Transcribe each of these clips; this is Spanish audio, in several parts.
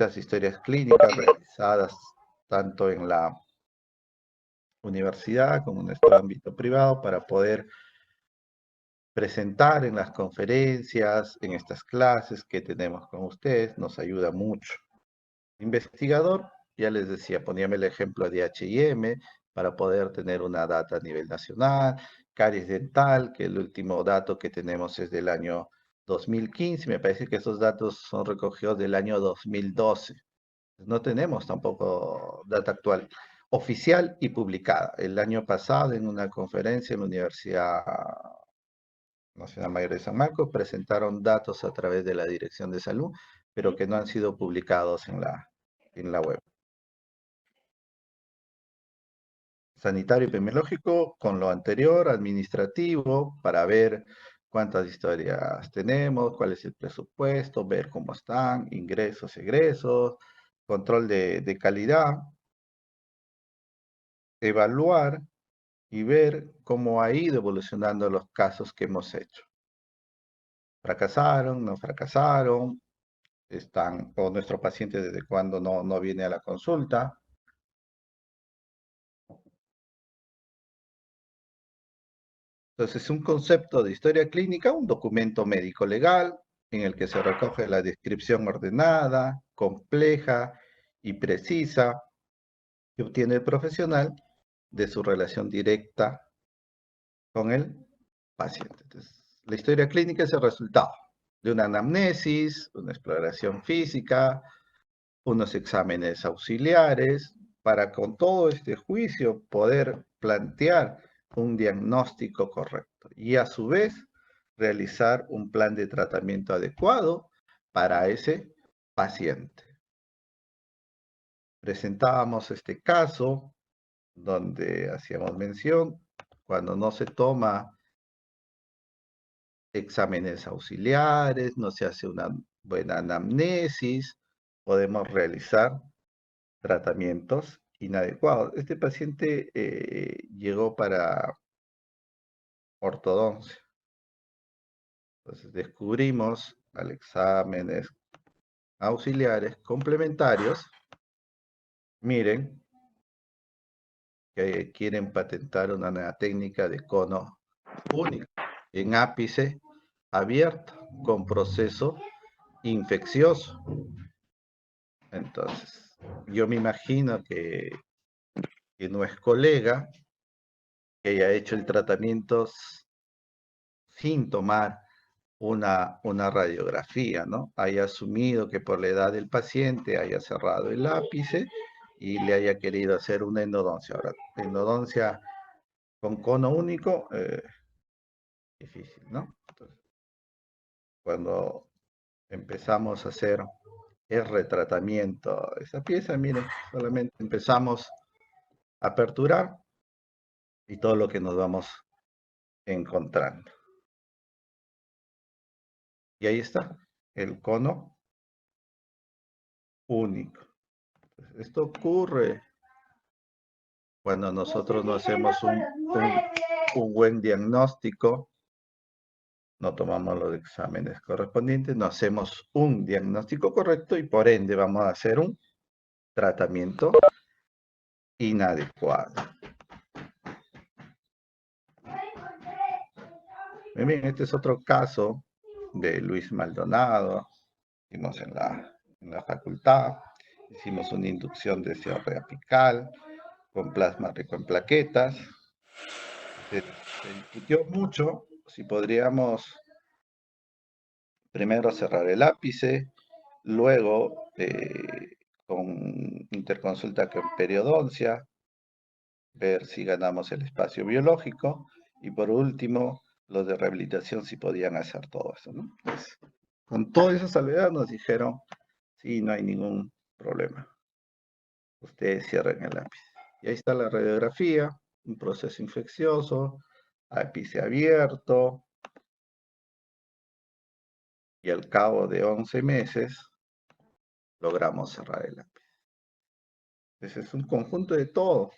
Las historias clínicas realizadas tanto en la universidad como en nuestro ámbito privado para poder presentar en las conferencias, en estas clases que tenemos con ustedes, nos ayuda mucho. Investigador, ya les decía, poníame el ejemplo de H&M para poder tener una data a nivel nacional, caries dental, que el último dato que tenemos es del año 2015, me parece que esos datos son recogidos del año 2012. No tenemos tampoco data actual oficial y publicada. El año pasado, en una conferencia en la Universidad Nacional Mayor de San Marcos, presentaron datos a través de la Dirección de Salud, pero que no han sido publicados en la web. Sanitario epidemiológico con lo anterior, administrativo, para ver cuántas historias tenemos, cuál es el presupuesto, ver cómo están, ingresos, egresos, control de calidad, evaluar y ver cómo ha ido evolucionando los casos que hemos hecho. ¿Fracasaron? ¿No fracasaron? ¿Están, o nuestro paciente desde cuándo no viene a la consulta? Entonces, es un concepto de historia clínica, un documento médico legal en el que se recoge la descripción ordenada, compleja y precisa que obtiene el profesional de su relación directa con el paciente. Entonces, la historia clínica es el resultado de una anamnesis, una exploración física, unos exámenes auxiliares, para con todo este juicio poder plantear un diagnóstico correcto y a su vez realizar un plan de tratamiento adecuado para ese paciente. Presentábamos este caso donde hacíamos mención, cuando no se toma exámenes auxiliares, no se hace una buena anamnesis, podemos realizar tratamientos inadecuados. Este paciente llegó para ortodoncia. Entonces descubrimos al exámenes auxiliares complementarios, miren, que quieren patentar una nueva técnica de cono único en ápice abierto con proceso infeccioso. Entonces, yo me imagino que no es colega, que haya hecho el tratamiento sin tomar una radiografía, ¿no? Haya asumido que por la edad del paciente haya cerrado el ápice y le haya querido hacer una endodoncia. Ahora, endodoncia con cono único, difícil, ¿no? Entonces, cuando empezamos a hacer el retratamiento de esa pieza, miren, solamente empezamos a aperturar y todo lo que nos vamos encontrando. Y ahí está, el cono único. Entonces, esto ocurre cuando nosotros no hacemos un buen diagnóstico, no tomamos los exámenes correspondientes, no hacemos un diagnóstico correcto y por ende vamos a hacer un tratamiento inadecuado. Bien, este es otro caso de Luis Maldonado. Hicimos en la facultad, hicimos una inducción de cierre apical con plasma rico en plaquetas. Se discutió mucho si podríamos primero cerrar el ápice, luego con interconsulta con periodoncia, ver si ganamos el espacio biológico, y por último, los de rehabilitación si podían hacer todo eso, ¿no? Pues, con toda esa salvedad nos dijeron, sí, no hay ningún problema. Ustedes cierren el ápice. Y ahí está la radiografía, un proceso infeccioso, ápice abierto, y al cabo de 11 meses logramos cerrar el ápice. Ese es un conjunto de todo.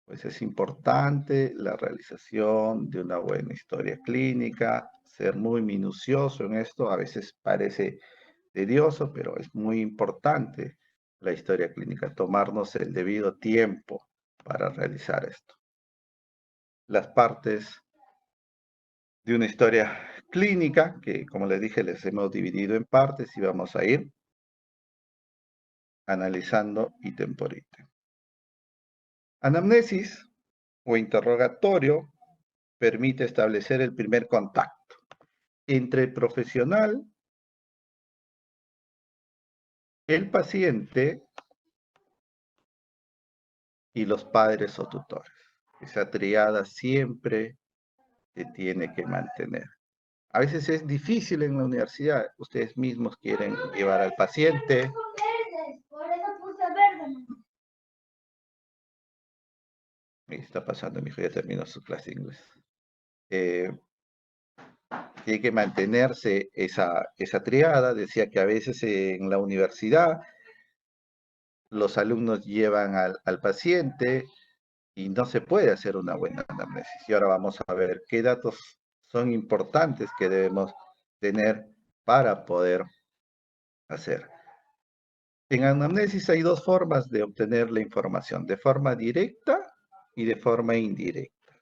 Pues es importante la realización de una buena historia clínica, ser muy minucioso en esto. A veces parece tedioso, pero es muy importante la historia clínica, tomarnos el debido tiempo para realizar esto. Las partes de una historia clínica, que como les dije, les hemos dividido en partes y vamos a ir analizando ítem por ítem. Anamnesis o interrogatorio permite establecer el primer contacto entre el profesional, el paciente y los padres o tutores. Esa triada siempre se tiene que mantener. A veces es difícil en la universidad. Ustedes mismos quieren llevar al paciente. Ahí está pasando, mi hijo ya terminó su clase de inglés. Tiene que mantenerse esa triada. Decía que a veces en la universidad los alumnos llevan al paciente y no se puede hacer una buena anamnesis. Y ahora vamos a ver qué datos son importantes que debemos tener para poder hacer. En anamnesis hay dos formas de obtener la información, de forma directa y de forma indirecta.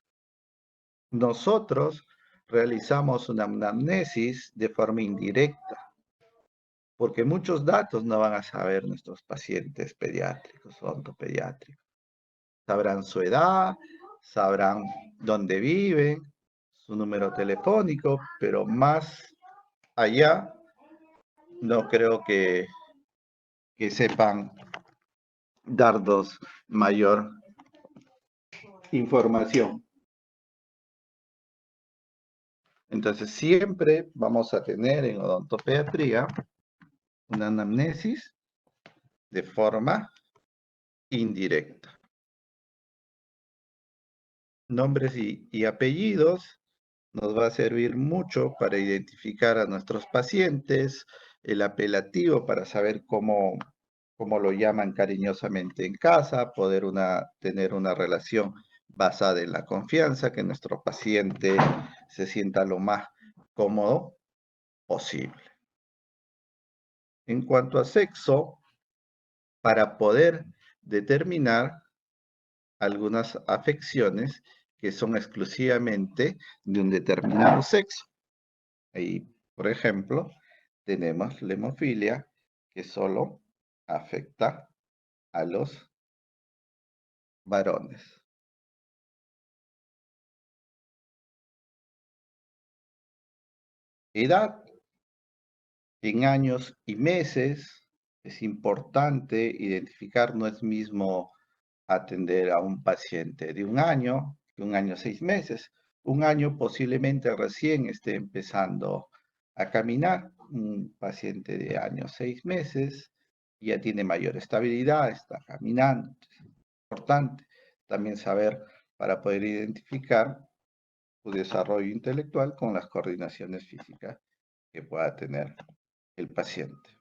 Nosotros realizamos una anamnesis de forma indirecta, porque muchos datos no van a saber nuestros pacientes pediátricos o ontopediátricos. Sabrán su edad, sabrán dónde viven, su número telefónico, pero más allá no creo que sepan darnos mayor información. Entonces siempre vamos a tener en odontopediatría una anamnesis de forma indirecta. Nombres y apellidos nos va a servir mucho para identificar a nuestros pacientes, el apelativo para saber cómo lo llaman cariñosamente en casa, poder tener una relación basada en la confianza, que nuestro paciente se sienta lo más cómodo posible. En cuanto a sexo, para poder determinar algunas afecciones que son exclusivamente de un determinado sexo. Ahí, por ejemplo, tenemos la hemofilia, que solo afecta a los varones. Edad, en años y meses, es importante identificar, no es mismo atender a un paciente de un año, 6 meses. Un año posiblemente recién esté empezando a caminar. Un paciente de años 6 meses ya tiene mayor estabilidad, está caminando. Es importante también saber para poder identificar su desarrollo intelectual con las coordinaciones físicas que pueda tener el paciente.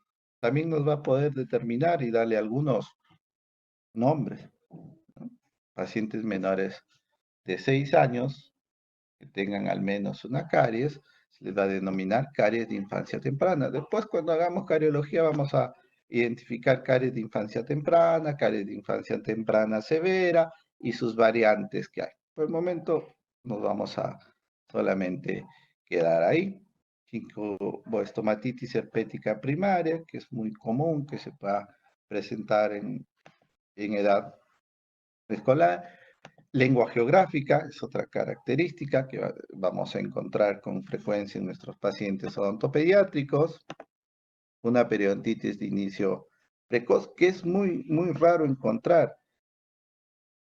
También nos va a poder determinar y darle algunos nombres. Pacientes menores de 6 años que tengan al menos una caries, se les va a denominar caries de infancia temprana. Después, cuando hagamos cariología, vamos a identificar caries de infancia temprana severa y sus variantes que hay. Por el momento, nos vamos a solamente quedar ahí. Gingivoestomatitis herpética primaria, que es muy común que se pueda presentar en edad escolar. Lengua geográfica es otra característica que vamos a encontrar con frecuencia en nuestros pacientes odontopediátricos. Una periodontitis de inicio precoz, que es muy raro encontrar.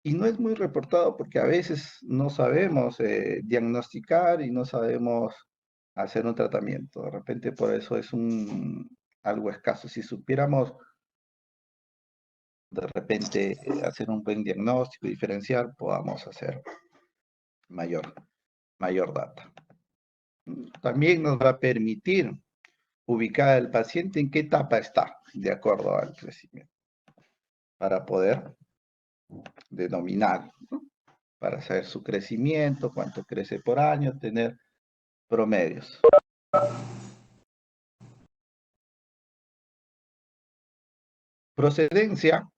Y no es muy reportado porque a veces no sabemos diagnosticar y no sabemos hacer un tratamiento. De repente por eso es algo escaso. Si supiéramos de repente hacer un buen diagnóstico y diferenciar, podamos hacer mayor data. También nos va a permitir ubicar al paciente en qué etapa está, de acuerdo al crecimiento, para poder denominar, ¿no? Para saber su crecimiento, cuánto crece por año, tener promedios. Procedencia,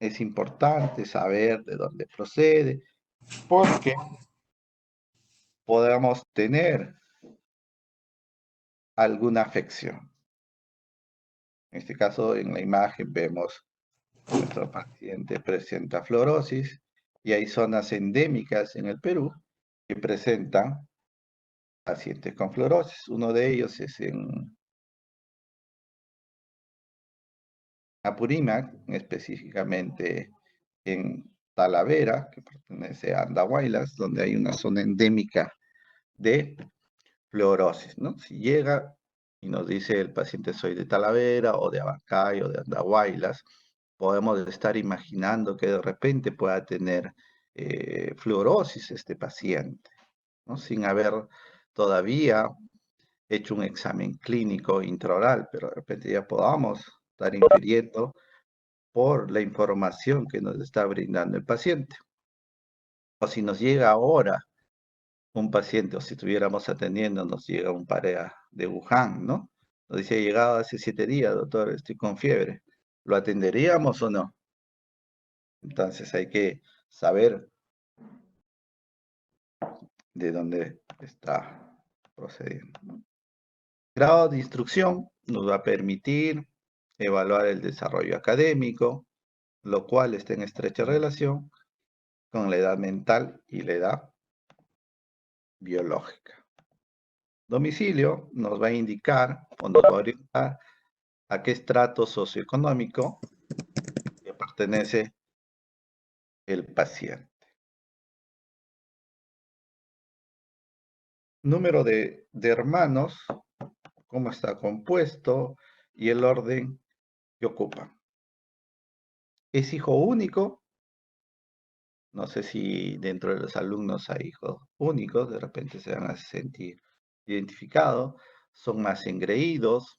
es importante saber de dónde procede, porque podemos tener alguna afección. En este caso, en la imagen vemos que nuestro paciente presenta fluorosis y hay zonas endémicas en el Perú que presentan pacientes con fluorosis. Uno de ellos es en Apurímac, específicamente en Talavera, que pertenece a Andahuaylas, donde hay una zona endémica de fluorosis, ¿no? Si llega y nos dice el paciente soy de Talavera o de Abancay o de Andahuaylas, podemos estar imaginando que de repente pueda tener fluorosis este paciente, ¿no? Sin haber todavía hecho un examen clínico intraoral, pero de repente ya podamos estar infiriendo por la información que nos está brindando el paciente. O si nos llega ahora un paciente, o si estuviéramos atendiendo, nos llega un pareja de Wuhan, ¿no? Nos dice, he llegado hace 7 días, doctor, estoy con fiebre. ¿Lo atenderíamos o no? Entonces hay que saber de dónde está procediendo, ¿no? Grado de instrucción nos va a permitir evaluar el desarrollo académico, lo cual está en estrecha relación con la edad mental y la edad biológica. Domicilio nos va a indicar o nos va a orientar a qué estrato socioeconómico que pertenece el paciente. Número de hermanos, cómo está compuesto y el orden que ocupa. ¿Es hijo único? No sé si dentro de los alumnos hay hijos únicos, de repente se van a sentir identificados, son más engreídos,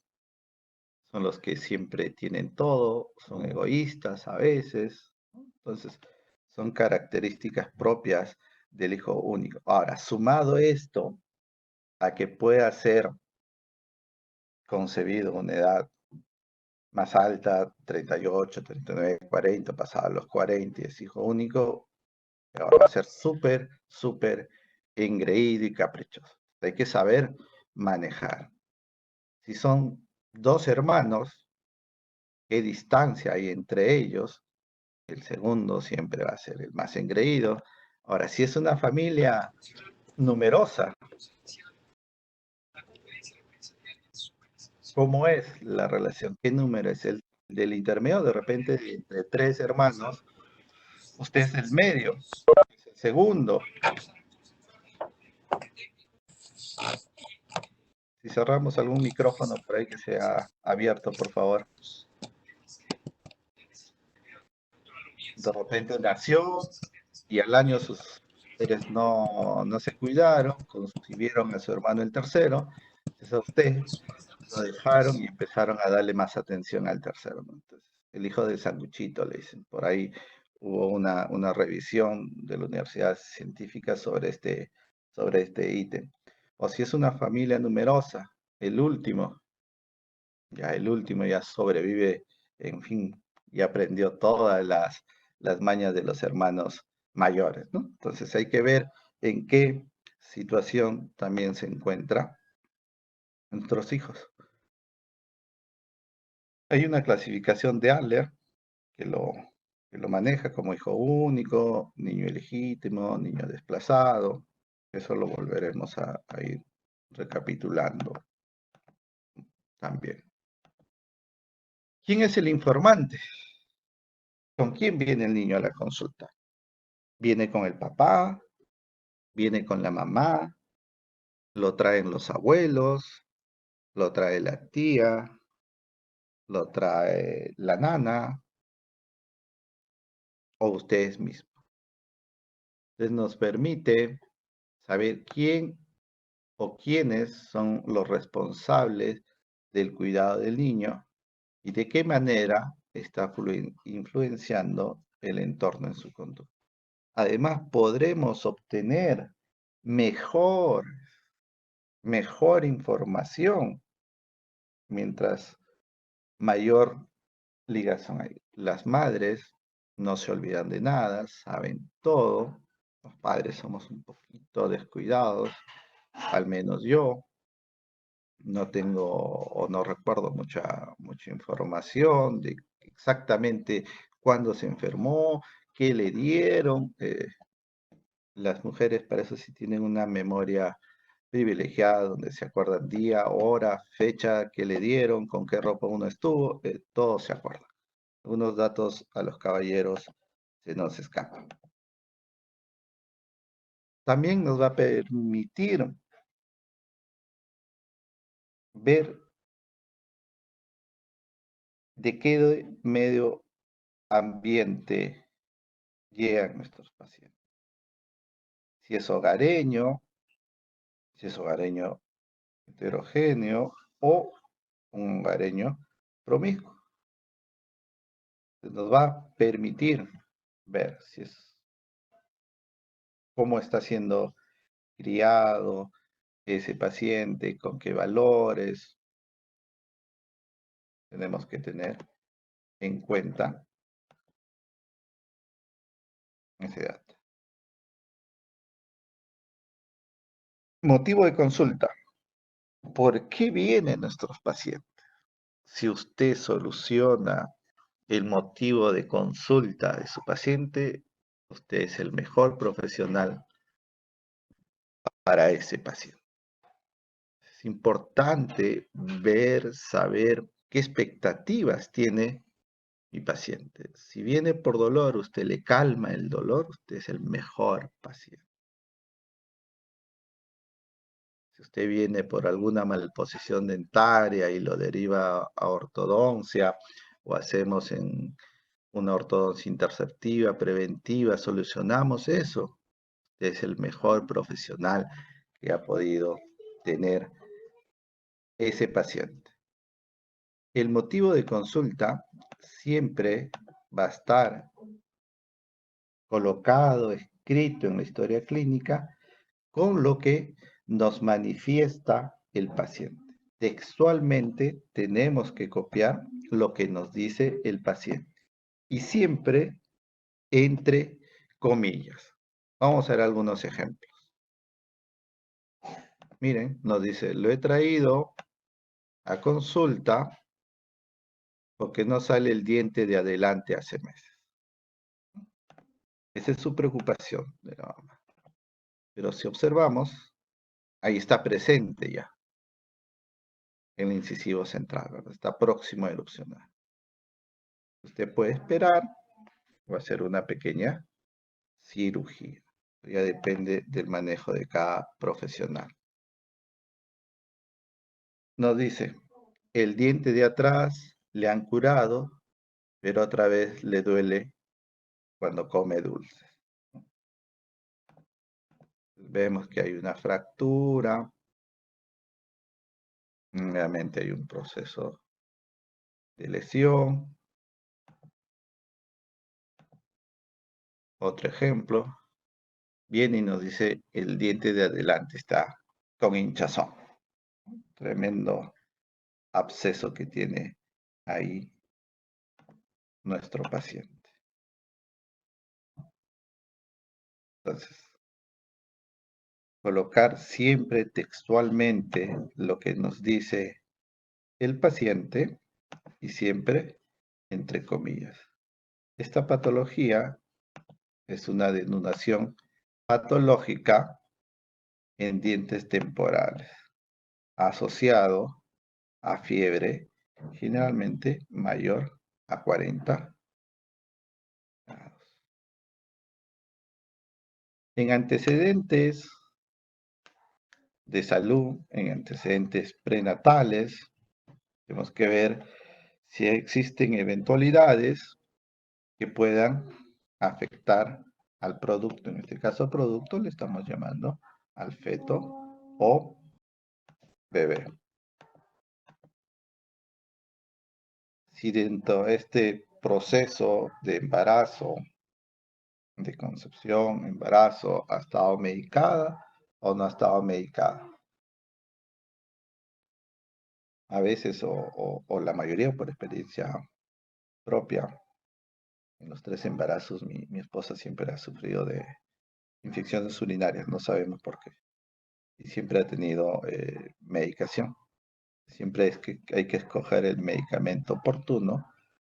son los que siempre tienen todo, son egoístas a veces, ¿no? Entonces, son características propias del hijo único. Ahora, sumado esto a que pueda ser concebido a una edad más alta, 38, 39, 40, pasado los 40 y es hijo único, ahora va a ser súper, súper engreído y caprichoso. Hay que saber manejar. Si son dos hermanos, ¿qué distancia hay entre ellos? El segundo siempre va a ser el más engreído. Ahora, si es una familia numerosa, ¿cómo es la relación? ¿Qué número es el del intermedio? De repente, entre tres hermanos, usted es el medio, es el segundo. Si cerramos algún micrófono por ahí que sea abierto, por favor. De repente nació y al año sus padres no se cuidaron, concibieron a su hermano el tercero, entonces a usted lo dejaron y empezaron a darle más atención al tercero, ¿no? Entonces, el hijo del sanguchito, le dicen. Por ahí hubo una revisión de la Universidad Científica sobre este ítem. O si es una familia numerosa, el último ya sobrevive, en fin, y aprendió todas las mañas de los hermanos mayores, ¿no? Entonces hay que ver en qué situación también se encuentran nuestros hijos. Hay una clasificación de Adler que lo maneja como hijo único, niño ilegítimo, niño desplazado. Eso lo volveremos a ir recapitulando también. ¿Quién es el informante? ¿Con quién viene el niño a la consulta? ¿Viene con el papá? ¿Viene con la mamá? ¿Lo traen los abuelos? ¿Lo trae la tía? ¿Lo trae la nana? ¿O ustedes mismos? Entonces nos permite saber quién o quiénes son los responsables del cuidado del niño y de qué manera está influenciando el entorno en su conducta. Además, podremos obtener mejor, mejor información mientras mayor ligación ahí. Las madres no se olvidan de nada, saben todo. Los padres somos un poquito descuidados, al menos yo. No tengo o no recuerdo mucha información de exactamente cuándo se enfermó, qué le dieron. Las mujeres para eso sí tienen una memoria privilegiada, donde se acuerdan día, hora, fecha, qué le dieron, con qué ropa uno estuvo, todo se acuerda. Algunos datos a los caballeros se nos escapan. También nos va a permitir ver de qué medio ambiente llegan nuestros pacientes. Si es hogareño, si es hogareño heterogéneo o un hogareño promiscuo. Nos va a permitir ver si es cómo está siendo criado ese paciente, con qué valores tenemos que tener en cuenta ese dato. Motivo de consulta. ¿Por qué vienen nuestros pacientes? Si usted soluciona el motivo de consulta de su paciente, usted es el mejor profesional para ese paciente. Es importante ver, saber qué expectativas tiene mi paciente. Si viene por dolor, usted le calma el dolor, usted es el mejor paciente. Si usted viene por alguna malposición dentaria y lo deriva a ortodoncia o hacemos en una ortodoncia interceptiva, preventiva, solucionamos eso, usted es el mejor profesional que ha podido tener ese paciente. El motivo de consulta siempre va a estar colocado, escrito en la historia clínica, con lo que nos manifiesta el paciente. Textualmente tenemos que copiar lo que nos dice el paciente y siempre entre comillas. Vamos a ver algunos ejemplos. Miren, nos dice, lo he traído a consulta porque no sale el diente de adelante hace meses. Esa es su preocupación de la mamá. Pero si observamos, ahí está presente ya el incisivo central, ¿verdad? Está próximo a erupcionar. Usted puede esperar o hacer una pequeña cirugía. Ya depende del manejo de cada profesional. Nos dice, el diente de atrás le han curado, pero otra vez le duele cuando come dulces. Vemos que hay una fractura. Nuevamente hay un proceso de lesión. Otro ejemplo. Viene y nos dice, el diente de adelante está con hinchazón. Tremendo absceso que tiene ahí nuestro paciente. Entonces, colocar siempre textualmente lo que nos dice el paciente y siempre entre comillas. Esta patología es una denudación patológica en dientes temporales, asociado a fiebre generalmente mayor a 40 grados. En antecedentes de salud, en antecedentes prenatales, tenemos que ver si existen eventualidades que puedan afectar al producto. En este caso, producto le estamos llamando al feto o bebé. Si dentro de este proceso de embarazo, de concepción, embarazo, ha estado medicada o no ha estado medicada. A veces, o la mayoría por experiencia propia. En los 3 embarazos, mi esposa siempre ha sufrido de infecciones urinarias, no sabemos por qué. Y siempre ha tenido medicación. Siempre es que hay que escoger el medicamento oportuno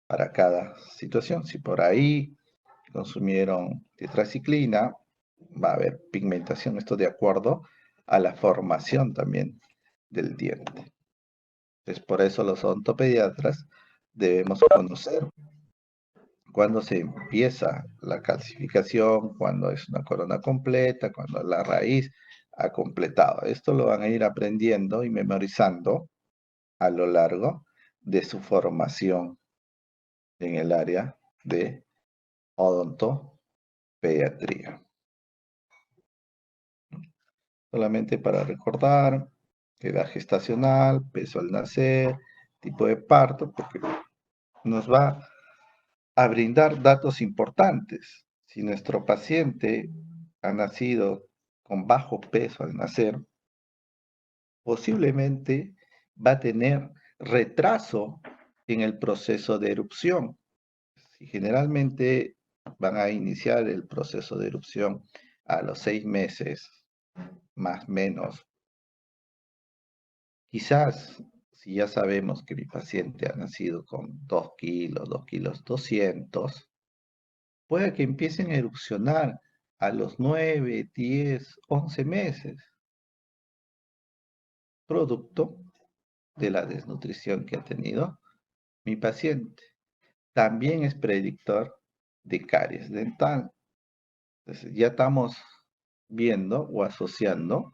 para cada situación. Si por ahí consumieron tetraciclina, va a haber pigmentación, esto de acuerdo a la formación también del diente. Entonces, por eso los odontopediatras debemos conocer cuándo se empieza la calcificación, cuándo es una corona completa, cuando la raíz ha completado. Esto lo van a ir aprendiendo y memorizando a lo largo de su formación en el área de odontopediatría. Solamente para recordar, edad gestacional, peso al nacer, tipo de parto, porque nos va a brindar datos importantes. Si nuestro paciente ha nacido con bajo peso al nacer, posiblemente va a tener retraso en el proceso de erupción. Si generalmente van a iniciar el proceso de erupción a los 6 meses, más o menos. Quizás, si ya sabemos que mi paciente ha nacido con 2 kilos, 2 kilos 200, puede que empiecen a erupcionar a los 9, 10, 11 meses, producto de la desnutrición que ha tenido mi paciente. También es predictor de caries dental. Entonces, ya estamos viendo o asociando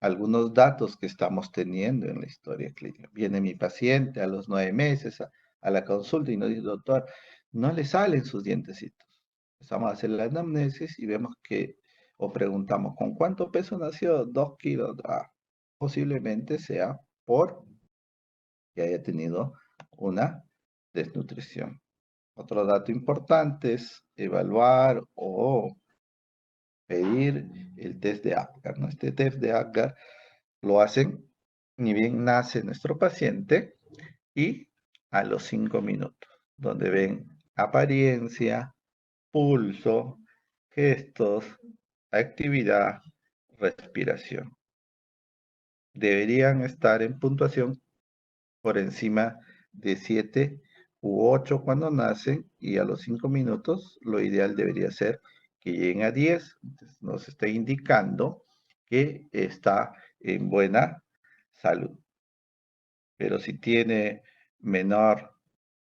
algunos datos que estamos teniendo en la historia clínica. Viene mi paciente a los 9 meses a la consulta y nos dice, doctor, no le salen sus dientecitos. Empezamos a hacer la anamnesis y vemos que, o preguntamos, ¿con cuánto peso nació? 2 kilos. Posiblemente sea por que haya tenido una desnutrición. Otro dato importante es evaluar o pedir el test de Apgar, ¿no? Este test de Apgar lo hacen ni bien nace nuestro paciente y a los 5 minutos, donde ven apariencia, pulso, gestos, actividad, respiración. Deberían estar en puntuación por encima de 7 u 8 cuando nacen y a los 5 minutos lo ideal debería ser que lleguen a 10. Entonces, nos está indicando que está en buena salud. Pero si tiene menor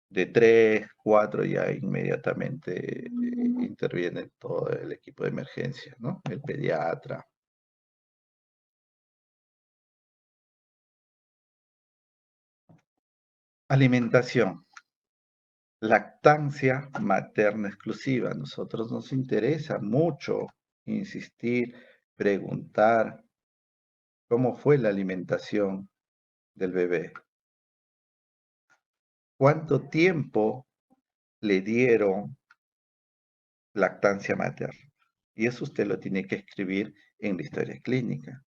de 3, 4, ya inmediatamente interviene todo el equipo de emergencia, ¿no? El pediatra. Alimentación. Lactancia materna exclusiva. A nosotros nos interesa mucho insistir, preguntar cómo fue la alimentación del bebé. ¿Cuánto tiempo le dieron lactancia materna? Y eso usted lo tiene que escribir en la historia clínica.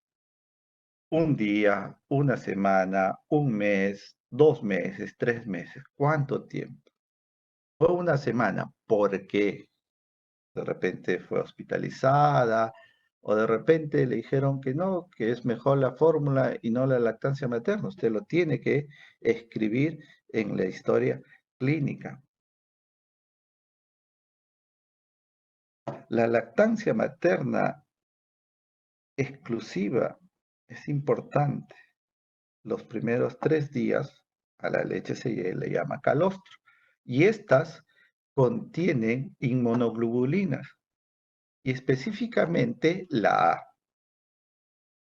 Un día, una semana, un mes, 2 meses, 3 meses. ¿Cuánto tiempo? Fue una semana. ¿Por qué? De repente fue hospitalizada o de repente le dijeron que no, que es mejor la fórmula y no la lactancia materna. Usted lo tiene que escribir en la historia clínica. La lactancia materna exclusiva es importante. Los primeros 3 días a la leche se le llama calostro y estas contienen inmunoglobulinas y específicamente la A,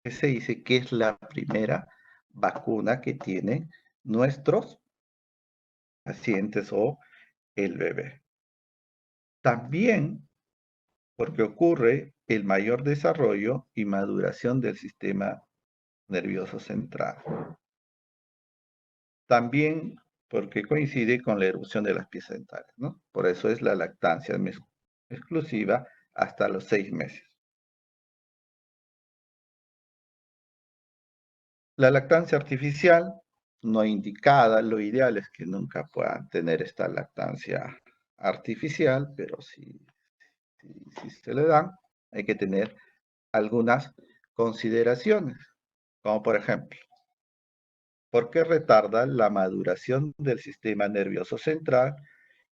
que se dice que es la primera vacuna que tienen nuestros pacientes o el bebé. También porque ocurre el mayor desarrollo y maduración del sistema nervioso central. También porque coincide con la erupción de las piezas dentales, ¿no? Por eso es la lactancia exclusiva hasta los 6 meses. La lactancia artificial no indicada. Lo ideal es que nunca puedan tener esta lactancia artificial, pero si se le dan, hay que tener algunas consideraciones, como por ejemplo, ¿por qué retarda la maduración del sistema nervioso central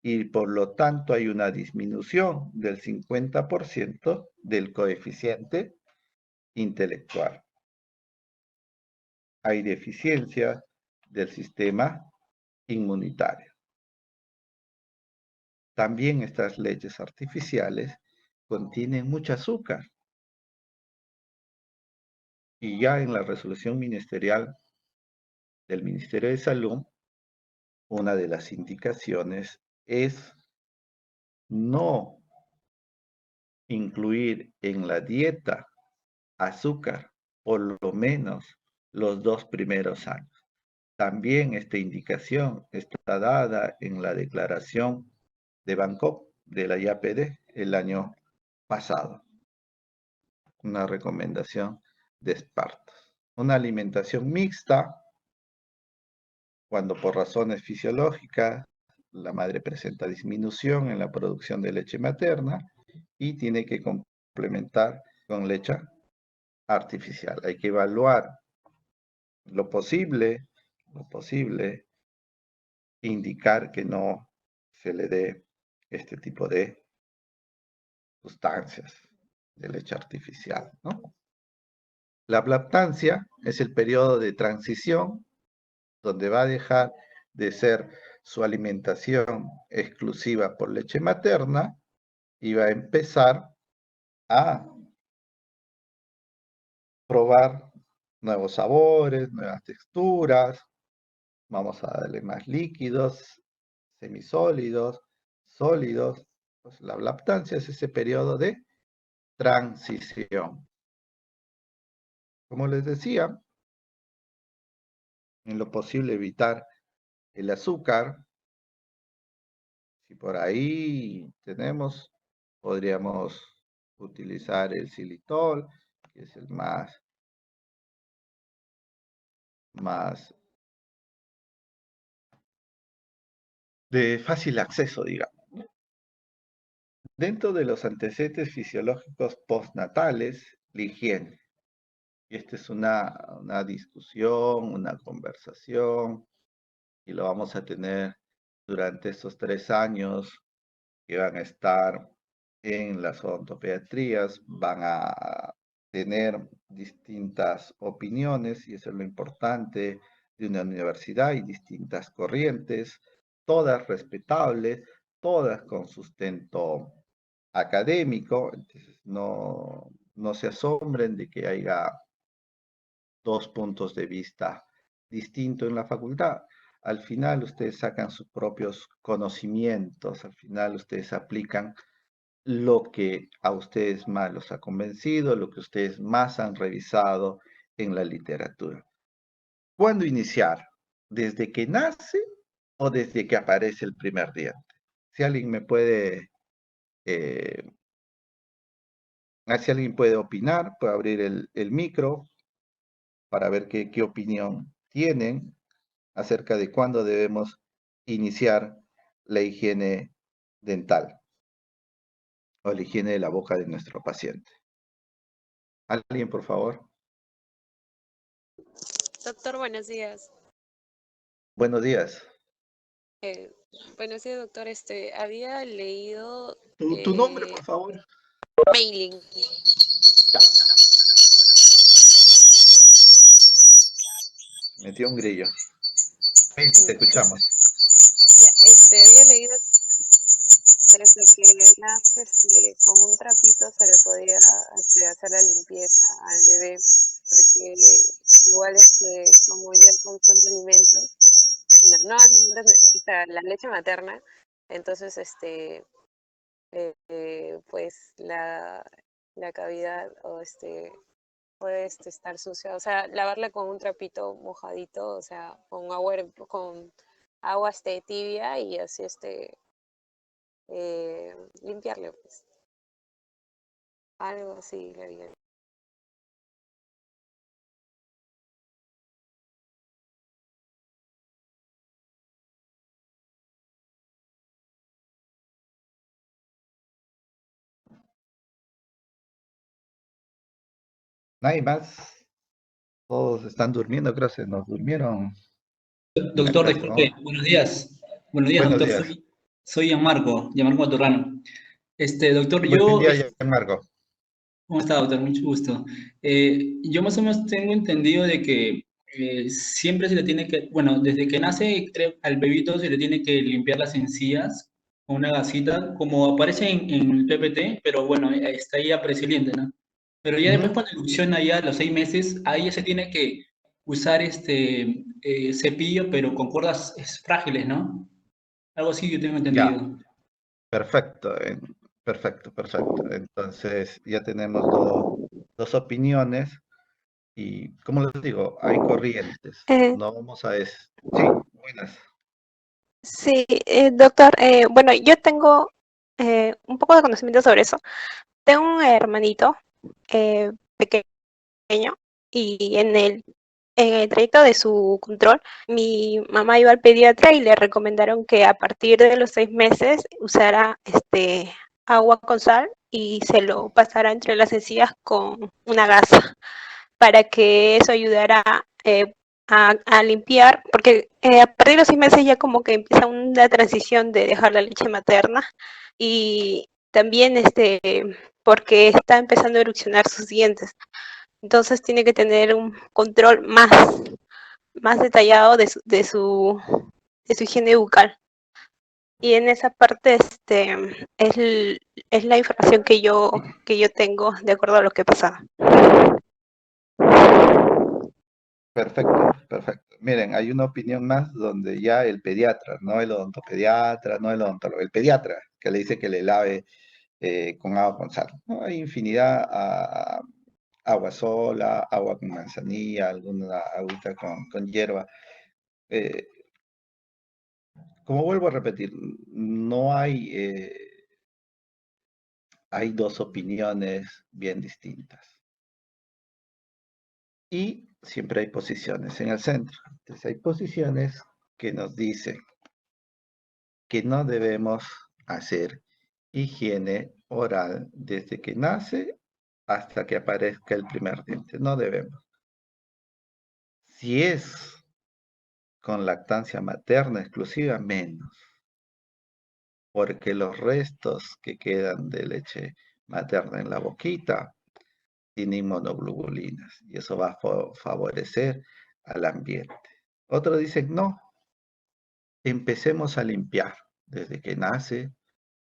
y por lo tanto hay una disminución del 50% del coeficiente intelectual? Hay deficiencia del sistema inmunitario. También estas leches artificiales contienen mucho azúcar y ya en la resolución ministerial del Ministerio de Salud, una de las indicaciones es no incluir en la dieta azúcar por lo menos los 2 primeros años. También esta indicación está dada en la declaración de Bangkok de la IAPD el año pasado. Una recomendación de expertos. Una alimentación mixta, cuando por razones fisiológicas la madre presenta disminución en la producción de leche materna y tiene que complementar con leche artificial. Hay que evaluar lo posible, indicar que no se le dé este tipo de sustancias de leche artificial, ¿no? La lactancia es el periodo de transición donde va a dejar de ser su alimentación exclusiva por leche materna y va a empezar a probar nuevos sabores, nuevas texturas. Vamos a darle más líquidos, semisólidos, sólidos. Pues la lactancia es ese periodo de transición. Como les decía, en lo posible evitar el azúcar. Si por ahí tenemos, podríamos utilizar el xilitol, que es el más de fácil acceso, digamos. Dentro de los antecedentes fisiológicos postnatales, la higiene. Y esta es una discusión, una conversación, y lo vamos a tener durante estos 3 años que van a estar en las odontopediatrías, van a tener distintas opiniones, y eso es lo importante de una universidad, y distintas corrientes, todas respetables, todas con sustento académico. Entonces no se asombren de que haya 2 puntos de vista distintos en la facultad. Al final ustedes sacan sus propios conocimientos, al final ustedes aplican lo que a ustedes más los ha convencido, lo que ustedes más han revisado en la literatura. ¿Cuándo iniciar? ¿Desde que nace o desde que aparece el primer diente? Si alguien me puede, eh, si alguien puede opinar, puede abrir el micro para ver qué opinión tienen acerca de cuándo debemos iniciar la higiene dental o la higiene de la boca de nuestro paciente. ¿Alguien, por favor? Doctor, buenos días. Buenos días. Eh, Buenos días, doctor. Había leído ¿Tu nombre, por favor? mailing. Ya, metió un grillo. Te escuchamos. Ya, había leído desde que nace con un trapito se le podía hacer la limpieza al bebé, porque igual como ya consume alimentos, no alimentos, o sea, la leche materna, entonces pues la cavidad o puede estar sucia, o sea, lavarla con un trapito mojadito, o sea, con agua tibia y así limpiarle, pues. Algo así le había. Nadie más. Todos están durmiendo, creo que se nos durmieron en la Doctor, clase, ¿no? disculpe, buenos días. Buenos días, Buenos doctor. días. Soy Gianmarco Maturrano. Doctor, Buen día, Gianmarco. ¿cómo está, doctor? Mucho gusto. Yo más o menos tengo entendido de que siempre se le tiene que, bueno, desde que nace al bebito se le tiene que limpiar las encías con una gasita, como aparece en el PPT, pero bueno, está ahí a presiliente, ¿no? Pero ya después Ujú. cuando evoluciona ya a los 6 meses, ahí ya se tiene que usar cepillo, pero con cuerdas frágiles, ¿no? Algo así yo tengo Ya, entendido. perfecto, perfecto, perfecto. Entonces ya tenemos dos opiniones y, como les digo, hay corrientes. Eh, No vamos a... Sí, buenas. sí, doctor, bueno, yo tengo un poco de conocimiento sobre eso. Tengo un hermanito pequeño y en el trayecto de su control, mi mamá iba al pediatra y le recomendaron que a partir de los 6 meses usara agua con sal y se lo pasara entre las encías con una gasa para que eso ayudara a limpiar, porque a partir de los 6 meses ya como que empieza una transición de dejar la leche materna y también porque está empezando a erupcionar sus dientes. Entonces tiene que tener un control más detallado de su higiene bucal. Y en esa parte es la información que yo tengo de acuerdo a lo que pasa. Perfecto, perfecto. Miren, hay una opinión más donde ya el pediatra, no el odontopediatra, no el odontólogo, el pediatra, que le dice que le lave con agua con sal. ¿No? Hay infinidad agua sola, agua con manzanilla, alguna agüita con hierba. Eh, como vuelvo a repetir, no hay dos opiniones bien distintas. Y siempre hay posiciones en el centro. Entonces hay posiciones que nos dicen que no debemos hacer higiene oral desde que nace hasta que aparezca el primer diente. No debemos. Si es con lactancia materna exclusiva, menos, porque los restos que quedan de leche materna en la boquita tienen monoglobulinas y eso va a favorecer al ambiente. Otros dicen, no, empecemos a limpiar desde que nace,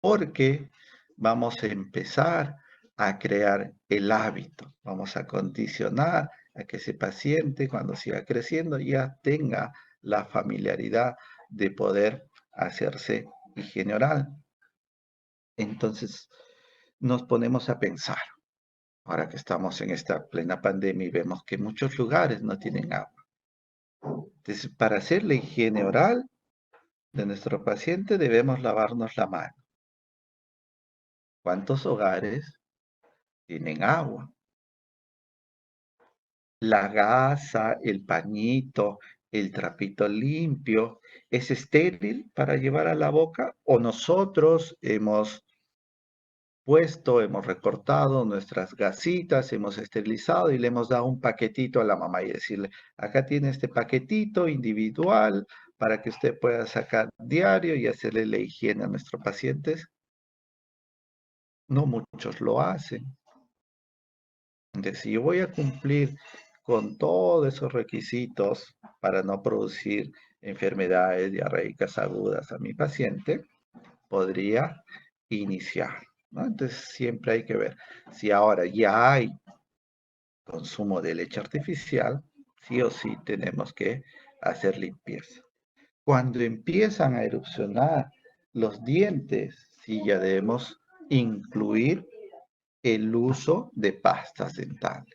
porque vamos a empezar a crear el hábito, vamos a condicionar a que ese paciente cuando siga creciendo ya tenga la familiaridad de poder hacerse higiene oral. Entonces nos ponemos a pensar, ahora que estamos en esta plena pandemia y vemos que muchos lugares no tienen agua. Entonces, para hacer la higiene oral de nuestro paciente debemos lavarnos la mano. ¿Cuántos hogares tienen agua? La gasa, el pañito, el trapito limpio, ¿es estéril para llevar a la boca? ¿O nosotros hemos recortado nuestras gasitas, hemos esterilizado y le hemos dado un paquetito a la mamá y decirle, acá tiene este paquetito individual para que usted pueda sacar diario y hacerle la higiene a nuestros pacientes? No muchos lo hacen. Entonces, si yo voy a cumplir con todos esos requisitos para no producir enfermedades diarreicas agudas a mi paciente, podría iniciar, ¿no? Entonces, siempre hay que ver si ahora ya hay consumo de leche artificial, sí o sí tenemos que hacer limpieza. Cuando empiezan a erupcionar los dientes, sí ya debemos incluir el uso de pastas dentales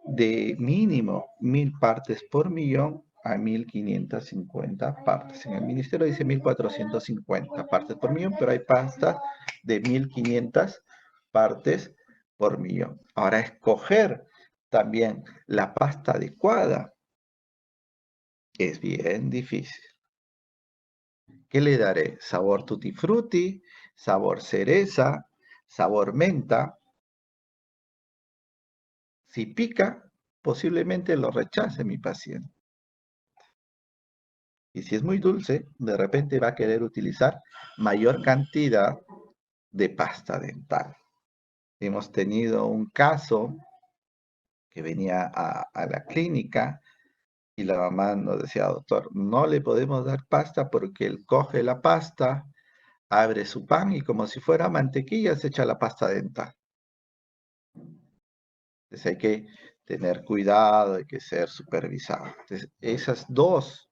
de mínimo 1000 partes por millón a 1550 partes. En el ministerio dice 1450 partes por millón, pero hay pastas de 1500 partes por millón. Ahora, escoger también la pasta adecuada es bien difícil. ¿Qué le daré? Sabor tutti frutti, sabor cereza, sabor menta. Si pica, posiblemente lo rechace mi paciente. Y si es muy dulce, de repente va a querer utilizar mayor cantidad de pasta dental. Hemos tenido un caso que venía a la clínica y la mamá nos decía, doctor, no le podemos dar pasta porque él coge la pasta, abre su pan y como si fuera mantequilla se echa la pasta dental. Entonces hay que tener cuidado, hay que ser supervisado. Entonces, esas dos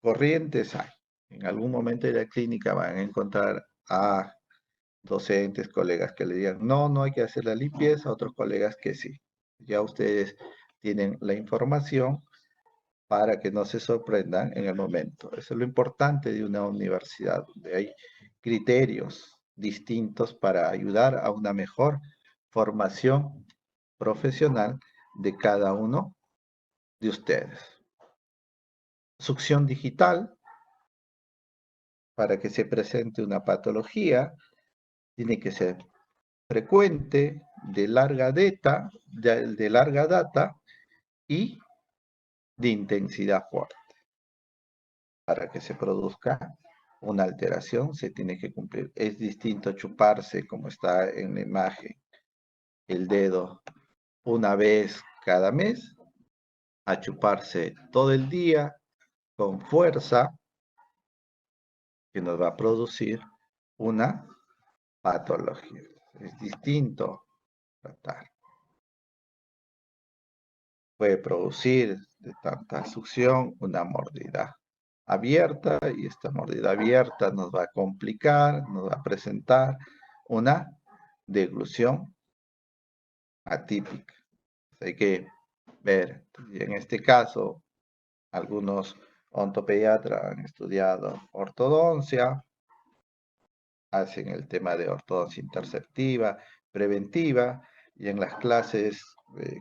corrientes hay. En algún momento de la clínica van a encontrar a docentes, colegas que le digan, no, no hay que hacer la limpieza, otros colegas que sí. Ya ustedes tienen la información para que no se sorprendan en el momento. Eso es lo importante de una universidad, donde hay criterios distintos para ayudar a una mejor formación profesional de cada uno de ustedes. Succión digital, para que se presente una patología, tiene que ser frecuente, de larga data y de intensidad fuerte. Para que se produzca una alteración se tiene que cumplir. Es distinto chuparse, como está en la imagen, el dedo una vez cada mes, a chuparse todo el día con fuerza, que nos va a producir una patología. Es distinto tratar. Puede producir de tanta succión una mordida abierta y esta mordida abierta nos va a complicar, nos va a presentar una deglución atípica. Hay que ver, y en este caso, algunos ontopediatras han estudiado ortodoncia, hacen el tema de ortodoncia interceptiva, preventiva, y en las clases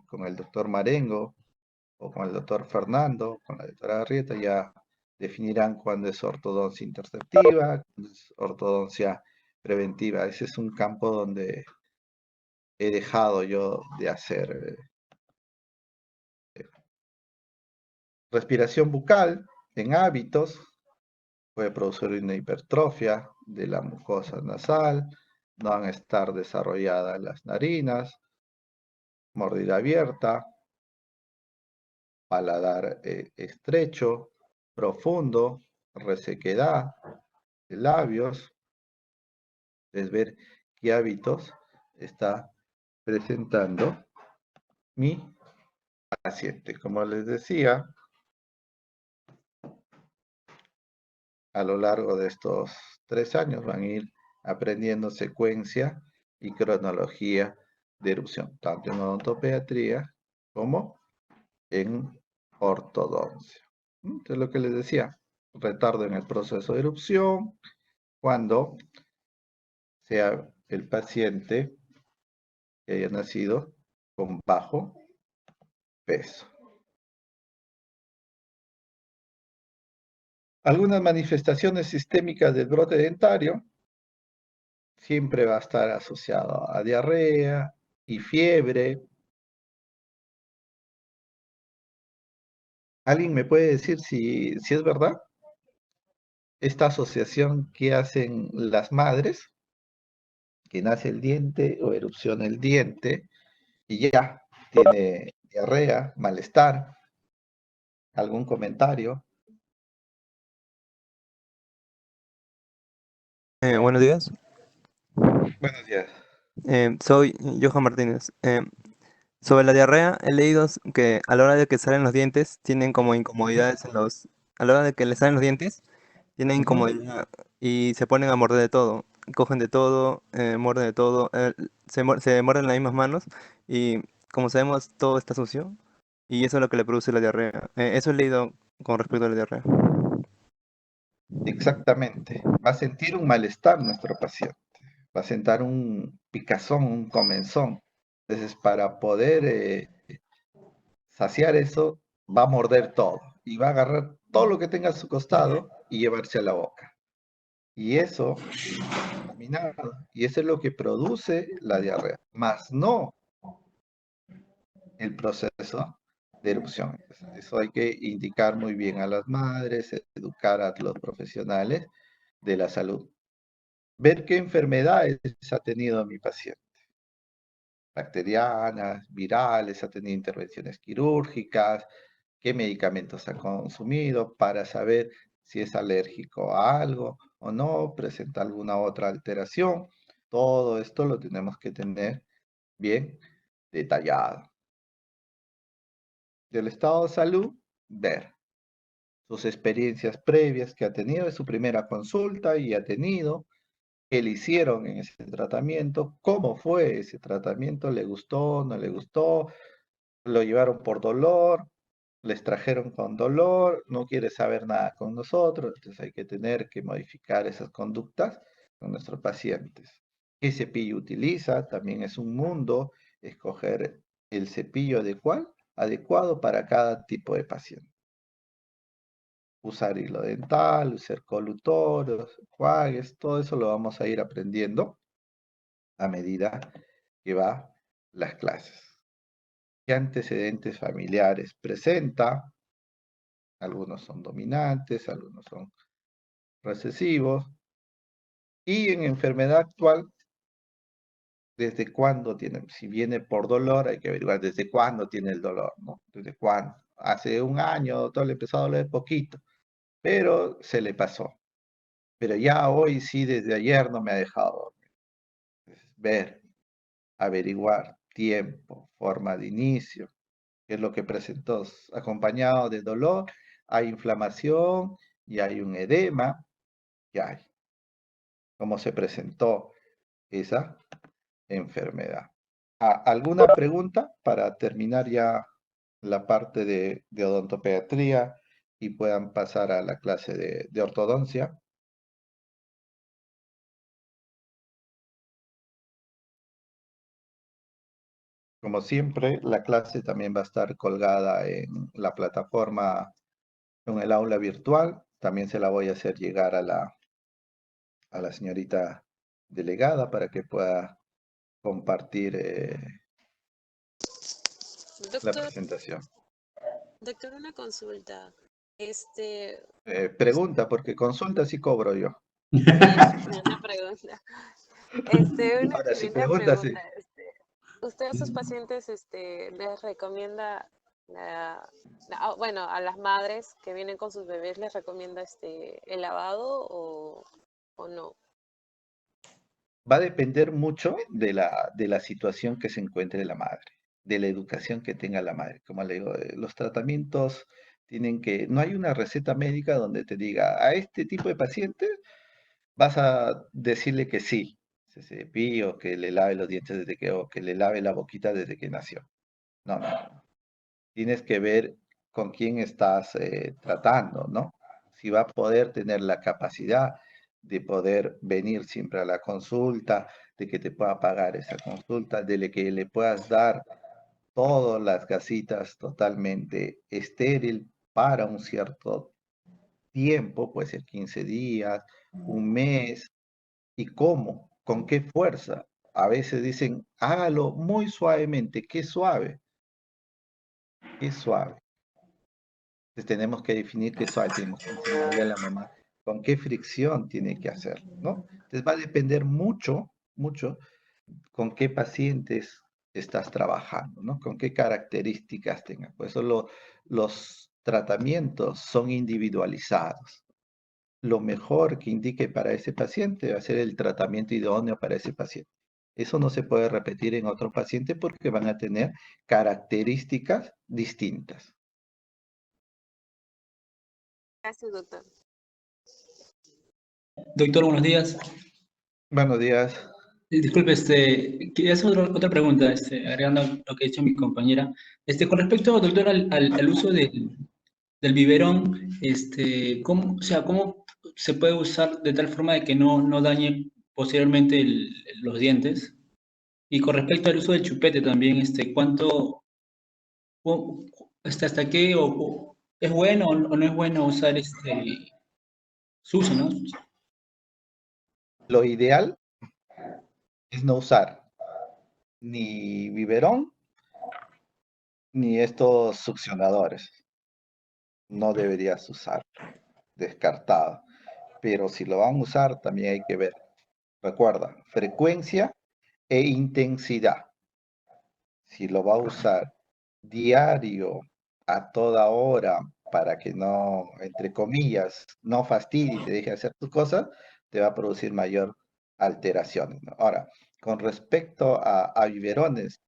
con el doctor Marengo o con el doctor Fernando, con la doctora Arrieta, ya definirán cuándo es ortodoncia interceptiva, cuándo es ortodoncia preventiva. Ese es un campo donde he dejado yo de hacer respiración bucal en hábitos, puede producir una hipertrofia de la mucosa nasal, no van a estar desarrolladas las narinas, mordida abierta, paladar estrecho, profundo, resequedad de labios. Es ver qué hábitos está presentando mi paciente. Como les decía, a lo largo de estos 3 años van a ir aprendiendo secuencia y cronología de erupción, tanto en odontopediatría como en ortodoncia. Entonces, lo que les decía, retardo en el proceso de erupción, cuando sea el paciente que haya nacido con bajo peso. Algunas manifestaciones sistémicas del brote dentario siempre va a estar asociado a diarrea y fiebre. ¿Alguien me puede decir si es verdad esta asociación que hacen las madres, que nace el diente o erupciona el diente y ya tiene diarrea, malestar? ¿Algún comentario? Buenos días. Buenos días. Soy Johan Martínez. Sobre la diarrea, he leído que a la hora de que salen los dientes, tienen como incomodidades en los... A la hora de que les salen los dientes, tienen Ujú. incomodidad y se ponen a morder de todo. Cogen de todo, muerden de todo, se muerden las mismas manos y, como sabemos, todo está sucio y eso es lo que le produce la diarrea. Eso he leído con respecto a la diarrea. Exactamente. Va a sentir un malestar nuestro paciente. Va a sentir un picazón, un comenzón. Entonces, para poder saciar eso, va a morder todo y va a agarrar todo lo que tenga a su costado y llevarse a la boca. Y eso está contaminado. Y eso es lo que produce la diarrea. Más no el proceso de erupción. Eso hay que indicar muy bien a las madres, educar a los profesionales de la salud. Ver qué enfermedades ha tenido mi paciente. Bacterianas, virales, ha tenido intervenciones quirúrgicas, qué medicamentos ha consumido para saber si es alérgico a algo o no, presenta alguna otra alteración. Todo esto lo tenemos que tener bien detallado. Del estado de salud, ver sus experiencias previas que ha tenido, es su primera consulta y ha tenido, qué le hicieron en ese tratamiento, cómo fue ese tratamiento, le gustó, no le gustó, lo llevaron por dolor, les trajeron con dolor, no quiere saber nada con nosotros, entonces hay que tener que modificar esas conductas con nuestros pacientes. ¿Qué cepillo utiliza? También es un mundo escoger el cepillo adecuado para cada tipo de paciente. Usar hilo dental, usar colutorios, enjuagues, todo eso lo vamos a ir aprendiendo a medida que va las clases. ¿Qué antecedentes familiares presenta? Algunos son dominantes, algunos son recesivos. Y en enfermedad actual, ¿desde cuándo tiene? Si viene por dolor, hay que averiguar desde cuándo tiene el dolor, ¿no? ¿Desde cuándo? Hace un año, todo le empezó a doler poquito, pero se le pasó. Pero ya hoy sí, desde ayer no me ha dejado dormir. Entonces, ver, averiguar tiempo, forma de inicio, qué es lo que presentó, acompañado de dolor, hay inflamación y hay un edema, ya hay. ¿Cómo se presentó esa enfermedad? ¿Alguna pregunta para terminar ya la parte de odontopediatría y puedan pasar a la clase de ortodoncia? Como siempre, la clase también va a estar colgada en la plataforma, en el aula virtual. También se la voy a hacer llegar a la señorita delegada para que pueda compartir la Doctor, presentación. doctor, una consulta. Pregunta, porque consulta sí cobro yo. Una pregunta. Una Ahora, si pequeña pregunta, sí. pregunta. ¿Usted a sus pacientes, les recomienda, bueno, a las madres que vienen con sus bebés, les recomienda, el lavado o no? Va a depender mucho de la situación que se encuentre la madre, de la educación que tenga la madre. Como le digo, los tratamientos tienen que, no hay una receta médica donde te diga, a este tipo de paciente vas a decirle que sí, se cepille o que le lave los dientes o que le lave la boquita desde que nació. No, no, no. Tienes que ver con quién estás tratando, ¿no? Si va a poder tener la capacidad de poder venir siempre a la consulta, de que te pueda pagar esa consulta, que le puedas dar todas las gasitas totalmente estéril para un cierto tiempo, puede ser 15 días, un mes, y cómo, con qué fuerza. A veces dicen, hágalo muy suavemente, qué suave, qué suave. Entonces tenemos que definir qué suave, tenemos que enseñarle a la mamá con qué fricción tiene que hacer, ¿no? Entonces va a depender mucho, mucho con qué pacientes estás trabajando, ¿no? Con qué características tengan. Por eso los tratamientos son individualizados. Lo mejor que indique para ese paciente va a ser el tratamiento idóneo para ese paciente. Eso no se puede repetir en otro paciente porque van a tener características distintas. Gracias, doctor. Doctor, buenos días. Buenos días. Disculpe, quería hacer otra pregunta, agregando lo que ha dicho mi compañera. Con respecto, doctor, al uso del biberón, ¿cómo, o sea, cómo se puede usar de tal forma de que no dañe posteriormente los dientes? Y con respecto al uso del chupete también, hasta qué es bueno o no es bueno usar su uso, ¿no? Lo ideal es no usar ni biberón ni estos succionadores. No deberías usar, descartado. Pero si lo van a usar, también hay que ver. Recuerda, frecuencia e intensidad. Si lo va a usar diario, a toda hora, para que no, entre comillas, no fastidie y te deje hacer tus cosas, te va a producir mayor alteraciones, ¿no? Ahora, con respecto a biberones,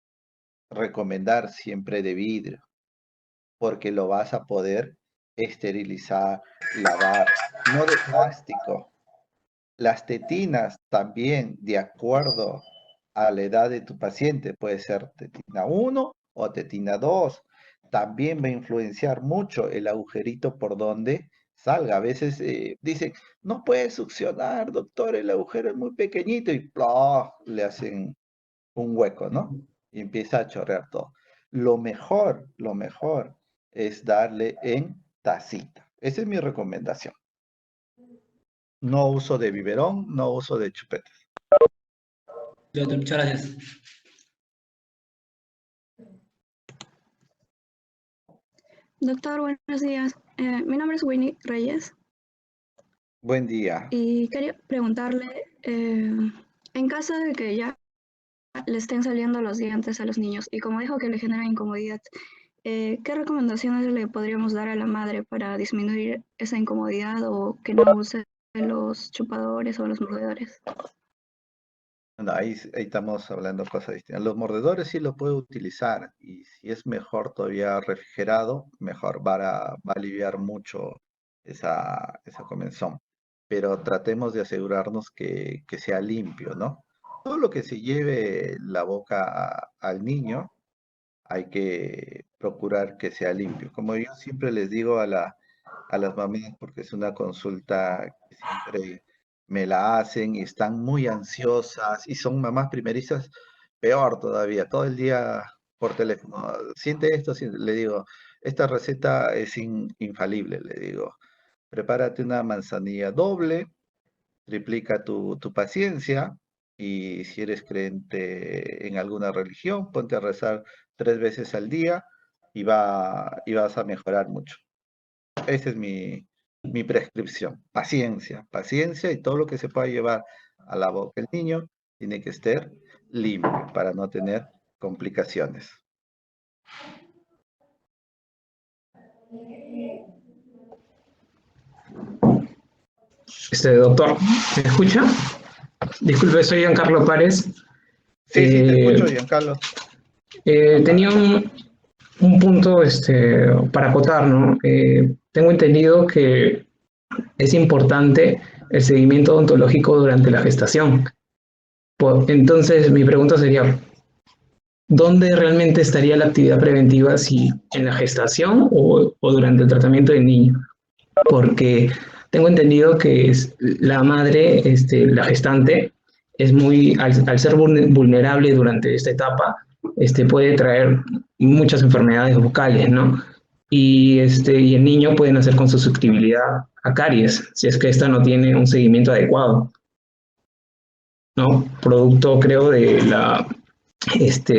recomendar siempre de vidrio, porque lo vas a poder esterilizar, lavar, no de plástico. Las tetinas también, de acuerdo a la edad de tu paciente, puede ser tetina 1 o tetina 2. También va a influenciar mucho el agujerito por donde salga. A veces dicen, no puede succionar, doctor, el agujero es muy pequeñito y ¡plá! Le hacen un hueco, ¿no? Y empieza a chorrear todo. Lo mejor es darle en tacita. Esa es mi recomendación. No uso de biberón, no uso de chupetes. Doctor, muchas gracias. Doctor, buenos días. Mi nombre es Winnie Reyes Buen día. y quería preguntarle, en caso de que ya le estén saliendo los dientes a los niños y como dijo que le genera incomodidad, ¿qué recomendaciones le podríamos dar a la madre para disminuir esa incomodidad o que no use los chupadores o los mordedores? No, ahí estamos hablando cosas distintas. Los mordedores sí lo puede utilizar y si es mejor todavía refrigerado, mejor va a aliviar mucho esa comezón. Pero tratemos de asegurarnos que sea limpio, ¿no? Todo lo que se lleve la boca al niño, hay que procurar que sea limpio. Como yo siempre les digo a las mamás, porque es una consulta que siempre me la hacen y están muy ansiosas y son mamás primerizas, peor todavía, todo el día por teléfono. Siente esto, le digo, esta receta es infalible, le digo. Prepárate una manzanilla doble, triplica tu paciencia y si eres creyente en alguna religión, ponte a rezar 3 veces al día y vas a mejorar mucho. Esa es mi prescripción. Paciencia, paciencia y todo lo que se pueda llevar a la boca del niño tiene que estar limpio para no tener complicaciones. Doctor, ¿me escucha? Disculpe, soy Giancarlo Párez. Sí, sí, te escucho, Giancarlo. Tenía un punto para acotar, ¿no? Tengo entendido que es importante el seguimiento odontológico durante la gestación. Entonces, mi pregunta sería, ¿dónde realmente estaría la actividad preventiva, si en la gestación o durante el tratamiento del niño? Porque tengo entendido que la madre, la gestante, es al ser vulnerable durante esta etapa, puede traer muchas enfermedades bucales, ¿no? Y el niño puede nacer con susceptibilidad a caries, si es que esta no tiene un seguimiento adecuado, ¿no? Producto, creo, de la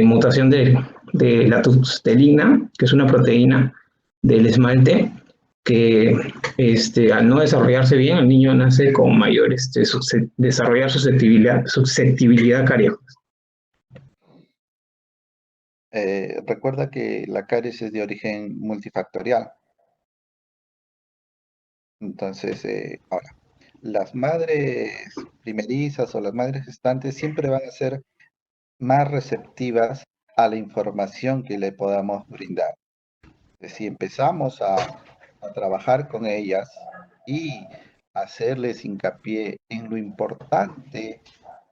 mutación de la tustelina, que es una proteína del esmalte, que al no desarrollarse bien, el niño nace con mayor desarrollar susceptibilidad a caries. Recuerda que la caries es de origen multifactorial. Entonces, ahora, las madres primerizas o las madres gestantes siempre van a ser más receptivas a la información que le podamos brindar. Si empezamos a trabajar con ellas y hacerles hincapié en lo importante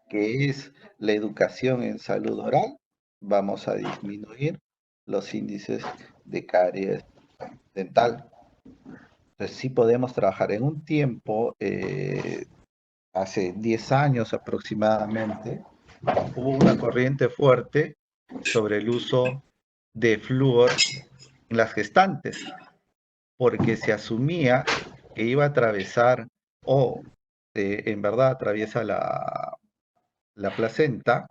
que es la educación en salud oral, vamos a disminuir los índices de caries dental. Entonces sí podemos trabajar en un tiempo, hace 10 años aproximadamente, hubo una corriente fuerte sobre el uso de flúor en las gestantes, porque se asumía que iba a atravesar o en verdad atraviesa la placenta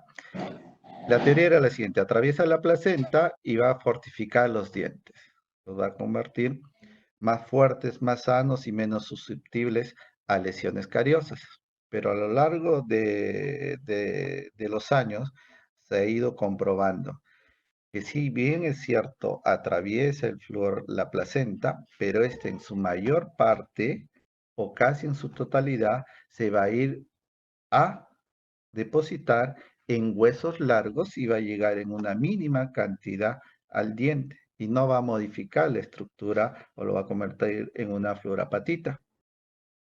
La teoría era la siguiente: atraviesa la placenta y va a fortificar los dientes. Los va a convertir más fuertes, más sanos y menos susceptibles a lesiones cariosas. Pero a lo largo de los años se ha ido comprobando que si bien es cierto, atraviesa el flúor la placenta, pero este en su mayor parte o casi en su totalidad se va a ir a depositar en huesos largos y va a llegar en una mínima cantidad al diente y no va a modificar la estructura o lo va a convertir en una fluorapatita.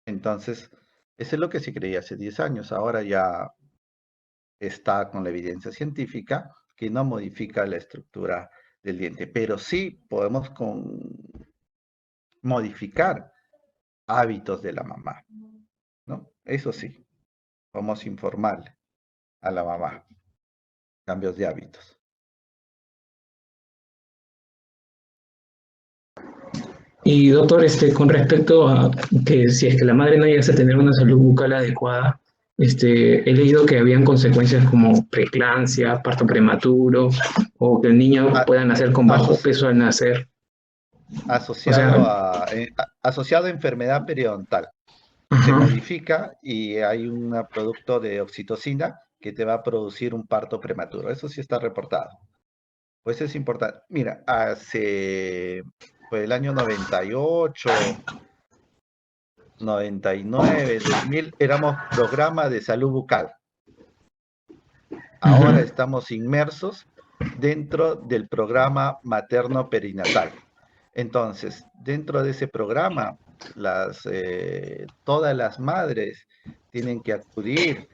Entonces, eso es lo que se creía hace 10 años. Ahora ya está con la evidencia científica que no modifica la estructura del diente, pero sí podemos modificar hábitos de la mamá, ¿no? Eso sí, podemos informarle a la mamá cambios de hábitos. Y doctor, con respecto a que si es que la madre no llegase a tener una salud bucal adecuada, he leído que habían consecuencias como preeclampsia, parto prematuro, o que el niño A- pueda nacer con bajo aso- peso al nacer. O asociado sea, asociado a enfermedad periodontal. Se ajá. modifica y hay un producto de oxitocina que te va a producir un parto prematuro. Eso sí está reportado. Pues es importante. Mira, fue el año 98, 99, 2000, éramos programa de salud bucal. Ahora Ujú. estamos inmersos dentro del programa materno perinatal. Entonces, dentro de ese programa, todas las madres tienen que acudir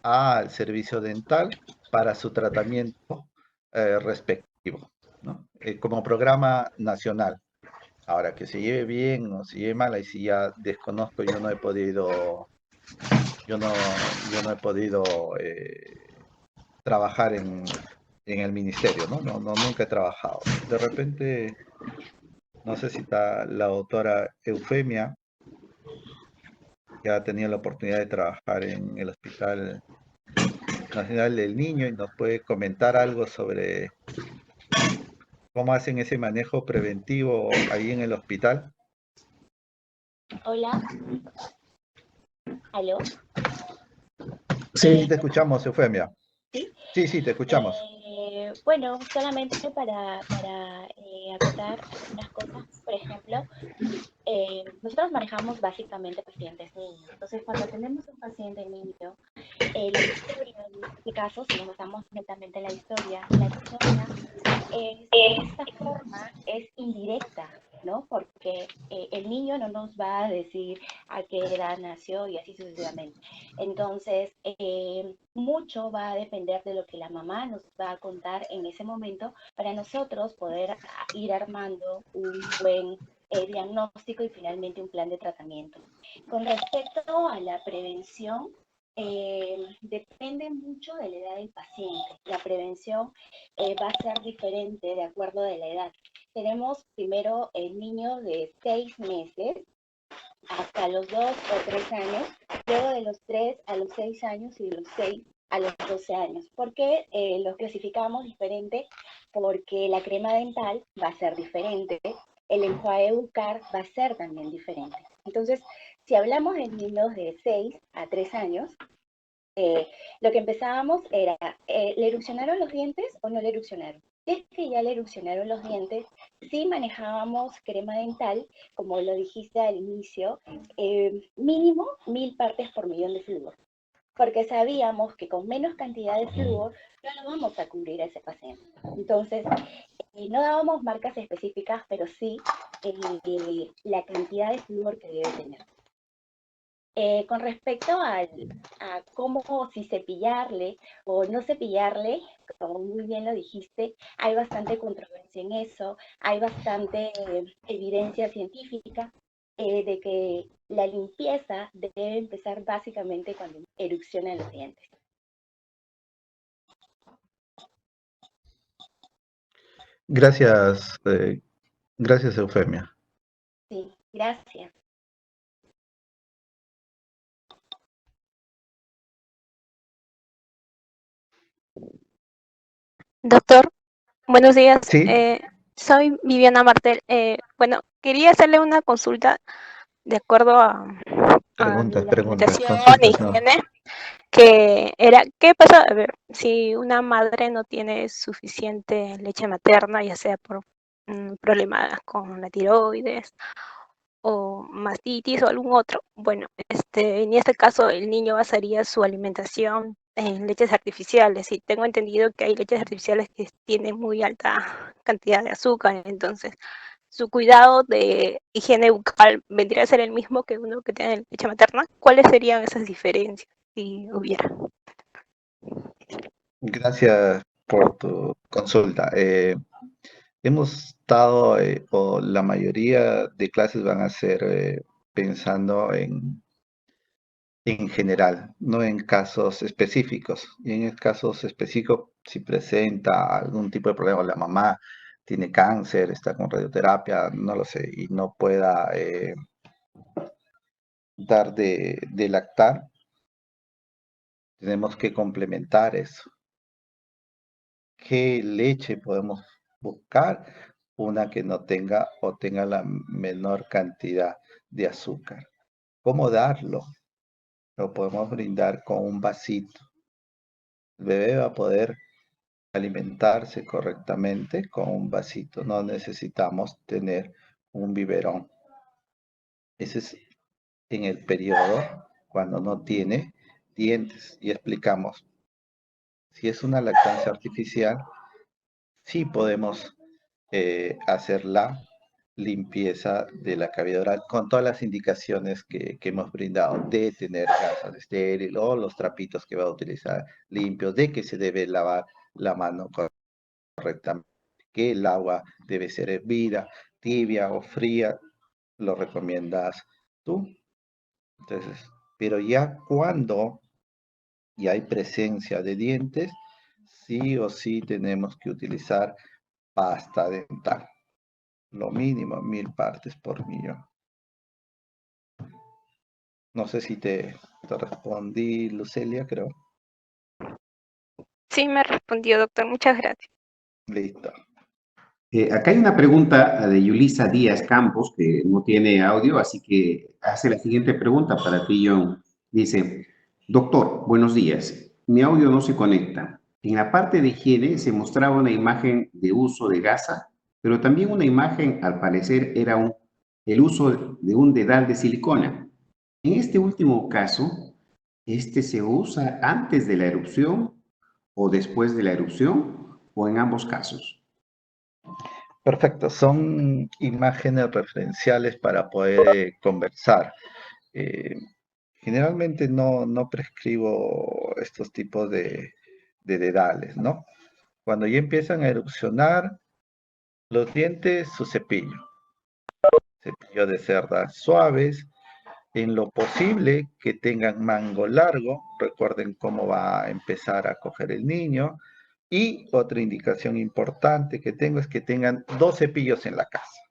al servicio dental para su tratamiento respectivo, ¿no? Como programa nacional. Ahora, que se lleve bien o se lleve mal, ahí sí ya desconozco, yo no he podido trabajar en el ministerio, ¿no? No, no, nunca he trabajado. De repente, no sé si está la doctora Eufemia, que ha tenido la oportunidad de trabajar en el Hospital Nacional del Niño y nos puede comentar algo sobre cómo hacen ese manejo preventivo ahí en el hospital. Hola, aló. Sí, sí, Eh, te escuchamos, Eufemia. sí, Sí, sí, te escuchamos. bueno, solamente para acotar algunas cosas. Por ejemplo, nosotros manejamos básicamente pacientes niños. Entonces, cuando tenemos un paciente niño, la historia, en este caso, si nos basamos netamente en la historia de esta forma es indirecta, ¿no? Porque el niño no nos va a decir a qué edad nació y así sucesivamente. Entonces, mucho va a depender de lo que la mamá nos va a contar en ese momento para nosotros poder ir armando un buen diagnóstico y finalmente un plan de tratamiento. Con respecto a la prevención, depende mucho de la edad del paciente. La prevención va a ser diferente de acuerdo de la edad. Tenemos primero el niño de 6 meses hasta los 2 o 3 años, luego de los 3 a los 6 años y de los 6 a los 12 años. ¿Por qué los clasificamos diferente? Porque la crema dental va a ser diferente, el enjuague bucal va a ser también diferente. Entonces, si hablamos de niños de 6 a 3 años, lo que empezábamos era, ¿le erupcionaron los dientes o no le erupcionaron? Si es que ya le erupcionaron los dientes, sí manejábamos crema dental, como lo dijiste al inicio, mínimo 1000 partes por millón de flúor, porque sabíamos que con menos cantidad de flúor no lo vamos a cubrir a ese paciente. Entonces, no dábamos marcas específicas, pero sí la cantidad de flúor que debe tener. Con respecto a cómo, si cepillarle o no cepillarle, como muy bien lo dijiste, hay bastante controversia en eso, hay bastante evidencia científica de que la limpieza debe empezar básicamente cuando erupcionan los dientes. Gracias, gracias, Eufemia. Sí, gracias. Doctor, buenos días. Sí, Soy Viviana Martel. Bueno, quería hacerle una consulta de acuerdo a mi preguntas, alimentación e consultas no. higiene, que era, ¿qué pasa? A ver, si una madre no tiene suficiente leche materna, ya sea por problemas con la tiroides o mastitis o algún otro, bueno, en este caso el niño basaría su alimentación en leches artificiales y tengo entendido que hay leches artificiales que tienen muy alta cantidad de azúcar, entonces su cuidado de higiene bucal vendría a ser el mismo que uno que tiene leche materna. ¿Cuáles serían esas diferencias si hubiera? Gracias por tu consulta. Hemos estado, o la mayoría de clases van a ser pensando en general, no en casos específicos. Y en casos específicos, si presenta algún tipo de problema, la mamá tiene cáncer, está con radioterapia, no lo sé, y no pueda dar de lactar, tenemos que complementar eso. ¿Qué leche podemos buscar? Una que no tenga o tenga la menor cantidad de azúcar. ¿Cómo darlo? Lo podemos brindar con un vasito. El bebé va a poder alimentarse correctamente con un vasito. No necesitamos tener un biberón. Ese es en el periodo cuando no tiene dientes. Y explicamos, si es una lactancia artificial, sí podemos hacer la limpieza de la cavidad oral con todas las indicaciones que hemos brindado, de tener gasas estéril o los trapitos que va a utilizar limpios, de que se debe lavar la mano correctamente, que el agua debe ser hervida, tibia o fría, lo recomiendas tú. Entonces, pero ya cuando ya hay presencia de dientes, sí o sí tenemos que utilizar pasta dental. Lo mínimo, 1000 partes por millón. No sé si te respondí, Lucelia, creo. Sí, me respondió, doctor. Muchas gracias. Listo. Acá hay una pregunta de Yulisa Díaz Campos, que no tiene audio, así que hace la siguiente pregunta para ti, John. Dice, doctor, buenos días. Mi audio no se conecta. En la parte de higiene se mostraba una imagen de uso de gasa, pero también una imagen, al parecer, era el uso de un dedal de silicona. En este último caso, ¿este se usa antes de la erupción o después de la erupción o en ambos casos? Perfecto, son imágenes referenciales para poder conversar. Eh, Generalmente no prescribo estos tipos de dedales, ¿no? Cuando ya empiezan a erupcionar los dientes, su cepillo de cerdas suaves, en lo posible que tengan mango largo, recuerden cómo va a empezar a coger el niño. Y otra indicación importante que tengo es que tengan 2 cepillos en la casa.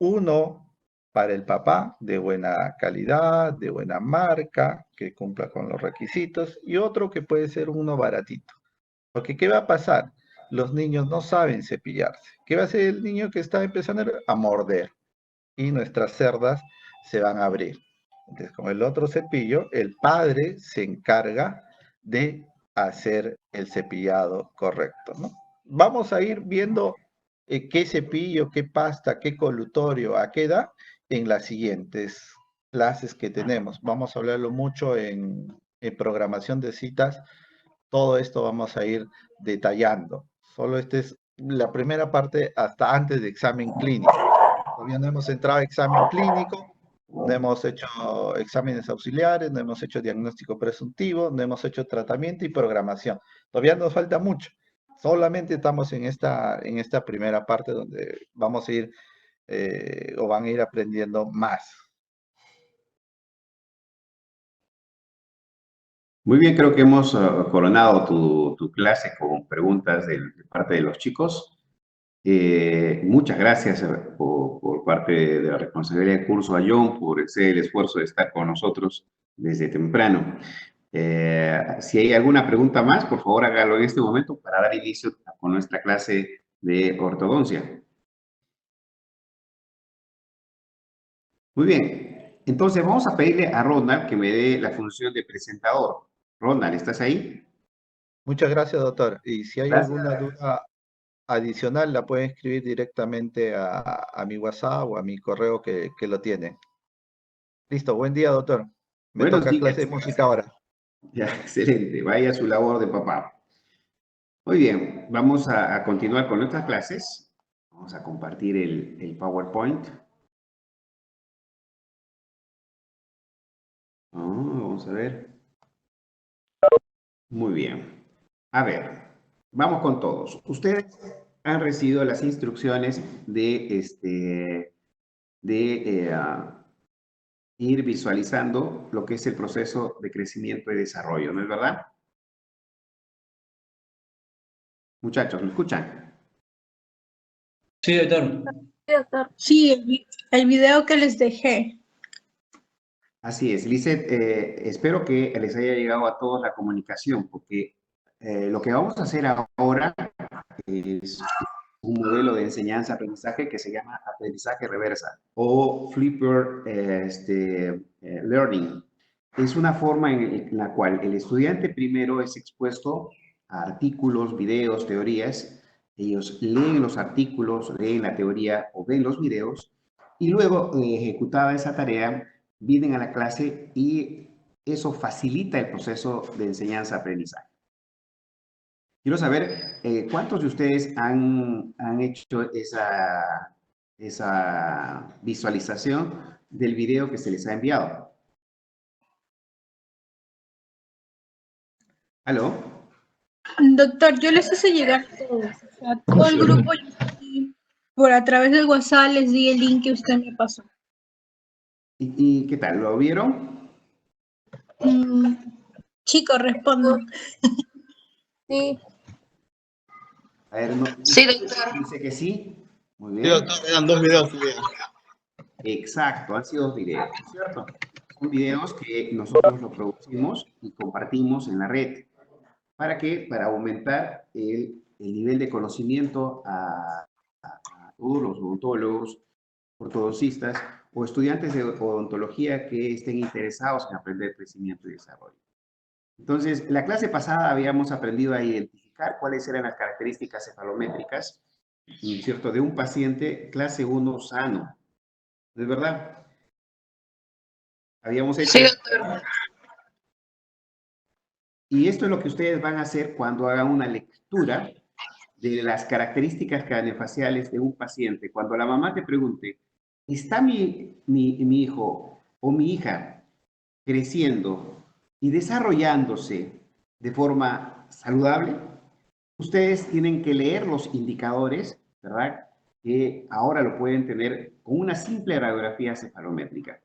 Uno para el papá, de buena calidad, de buena marca, que cumpla con los requisitos, y otro que puede ser uno baratito. Porque ¿qué va a pasar? Los niños no saben cepillarse. ¿Qué va a hacer el niño que está empezando a morder? Y nuestras cerdas se van a abrir. Entonces, con el otro cepillo, el padre se encarga de hacer el cepillado correcto, ¿no? Vamos a ir viendo qué cepillo, qué pasta, qué colutorio, a qué edad, en las siguientes clases que tenemos. Vamos a hablarlo mucho en programación de citas. Todo esto vamos a ir detallando. Solo esta es la primera parte hasta antes de examen clínico. Todavía no hemos entrado a examen clínico, no hemos hecho exámenes auxiliares, no hemos hecho diagnóstico presuntivo, no hemos hecho tratamiento y programación. Todavía nos falta mucho. Solamente estamos en esta primera parte donde vamos a ir o van a ir aprendiendo más. Muy bien, creo que hemos coronado tu clase con preguntas de parte de los chicos. Muchas gracias por parte de la responsabilidad del curso a John por el esfuerzo de estar con nosotros desde temprano. Si hay alguna pregunta más, por favor hágalo en este momento para dar inicio con nuestra clase de ortodoncia. Muy bien, entonces vamos a pedirle a Ronald que me dé la función de presentador. Ronald, ¿estás ahí? Muchas gracias, doctor. Y si hay Gracias. alguna duda adicional, la pueden escribir directamente a mi WhatsApp o a mi correo que lo tiene. Listo, buen día, doctor. Me Buenos toca días. clase de música ahora. Ya, excelente. Vaya a su labor de papá. Muy bien, vamos a continuar con nuestras clases. Vamos a compartir el PowerPoint. Vamos a ver. Muy bien. A ver, vamos con todos. Ustedes han recibido las instrucciones de ir visualizando lo que es el proceso de crecimiento y desarrollo, ¿no es verdad? Muchachos, ¿me escuchan? Sí, doctor. Sí, el video que les dejé. Así es, Lizeth, espero que les haya llegado a todos la comunicación, porque lo que vamos a hacer ahora es un modelo de enseñanza-aprendizaje que se llama aprendizaje reversa o flipper learning. Es una forma en la cual el estudiante primero es expuesto a artículos, videos, teorías. Ellos leen los artículos, leen la teoría o ven los videos y luego de ejecutada esa tarea vienen a la clase y eso facilita el proceso de enseñanza-aprendizaje. Quiero saber cuántos de ustedes han hecho esa visualización del video que se les ha enviado. ¿Aló? Doctor, yo les hice llegar a todos, o sea, todo el grupo, por a través del WhatsApp les di el link que usted me pasó. ¿Y qué tal? ¿Lo vieron? Chicos, respondo. Sí. A ver, no, Sí, doctor. dice que sí. Muy bien. Sí, doctor, eran 2 videos. Exacto, han sido 2 videos, ¿cierto? Son videos que nosotros los producimos y compartimos en la red. ¿Para qué? Para aumentar el nivel de conocimiento a todos los odontólogos, ortodoncistas o estudiantes de odontología que estén interesados en aprender crecimiento y desarrollo. Entonces, la clase pasada habíamos aprendido a identificar cuáles eran las características cefalométricas, ¿cierto?, de un paciente clase 1 sano. ¿No es verdad? Habíamos hecho... Sí, doctor. Y esto es lo que ustedes van a hacer cuando hagan una lectura de las características craneofaciales de un paciente. Cuando la mamá te pregunte, ¿está mi hijo o mi hija creciendo y desarrollándose de forma saludable? Ustedes tienen que leer los indicadores, ¿verdad?, que ahora lo pueden tener con una simple radiografía cefalométrica.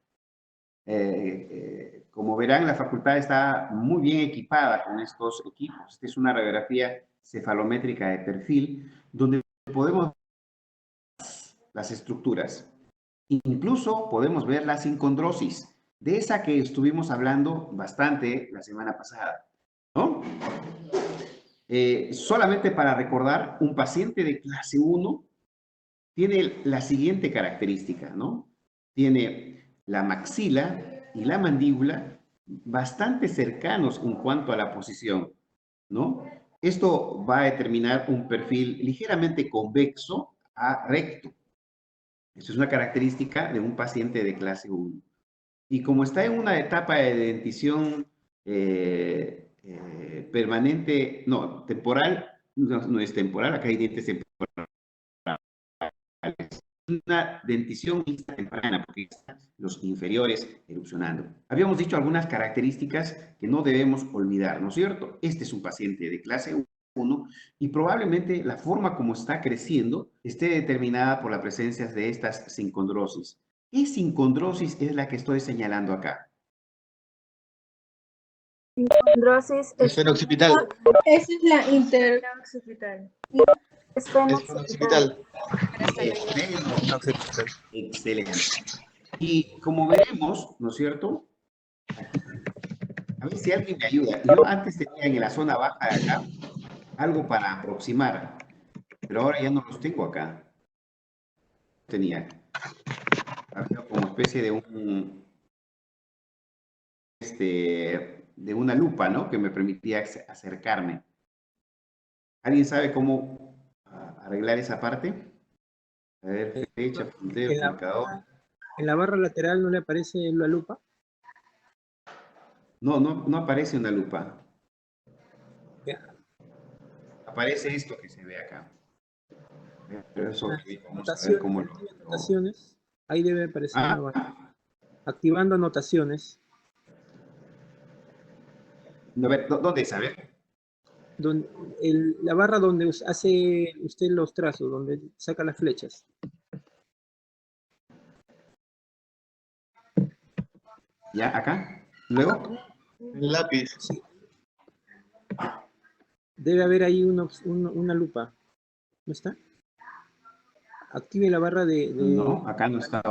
Como verán, la facultad está muy bien equipada con estos equipos. Esta es una radiografía cefalométrica de perfil, donde podemos ver las estructuras. Incluso podemos ver la sincondrosis, de esa que estuvimos hablando bastante la semana pasada, ¿no? Solamente para recordar, un paciente de clase 1 tiene la siguiente característica, ¿no? Tiene la maxila y la mandíbula bastante cercanos en cuanto a la posición, ¿no? Esto va a determinar un perfil ligeramente convexo a recto. Eso es una característica de un paciente de clase 1. Y como está en una etapa de dentición permanente, no, temporal, no es temporal, acá hay dientes temporales. Una dentición temprana, porque están los inferiores erupcionando. Habíamos dicho algunas características que no debemos olvidar, ¿no es cierto? Este es un paciente de clase 1 y probablemente la forma como está creciendo esté determinada por la presencia de estas sincondrosis. ¿Qué sincondrosis es la que estoy señalando acá? Sincondrosis Esfenooccipital. Esa es la interoccipital. Esfenooccipital. Excelente. Y como veremos, ¿no es cierto? A ver si alguien me ayuda. Yo antes tenía en la zona baja de acá algo para aproximar, pero ahora ya no los tengo acá. Tenía. Había como especie de de una lupa, ¿no? Que me permitía acercarme. ¿Alguien sabe cómo arreglar esa parte? A ver, flecha, puntero, marcador. ¿En la barra lateral no le aparece la lupa? No aparece una lupa. Ya. Aparece esto que se ve acá. Pero eso vamos a ver Anotaciones, cómo anotaciones, ahí debe aparecer una barra. Ah, Activando anotaciones. a ver, ¿dónde es? A ver. La barra donde hace usted los trazos, donde saca las flechas. ¿Ya? ¿Acá? ¿Luego? El lápiz. Sí. Debe haber ahí una lupa. ¿No está? Active la barra de... No, acá no está.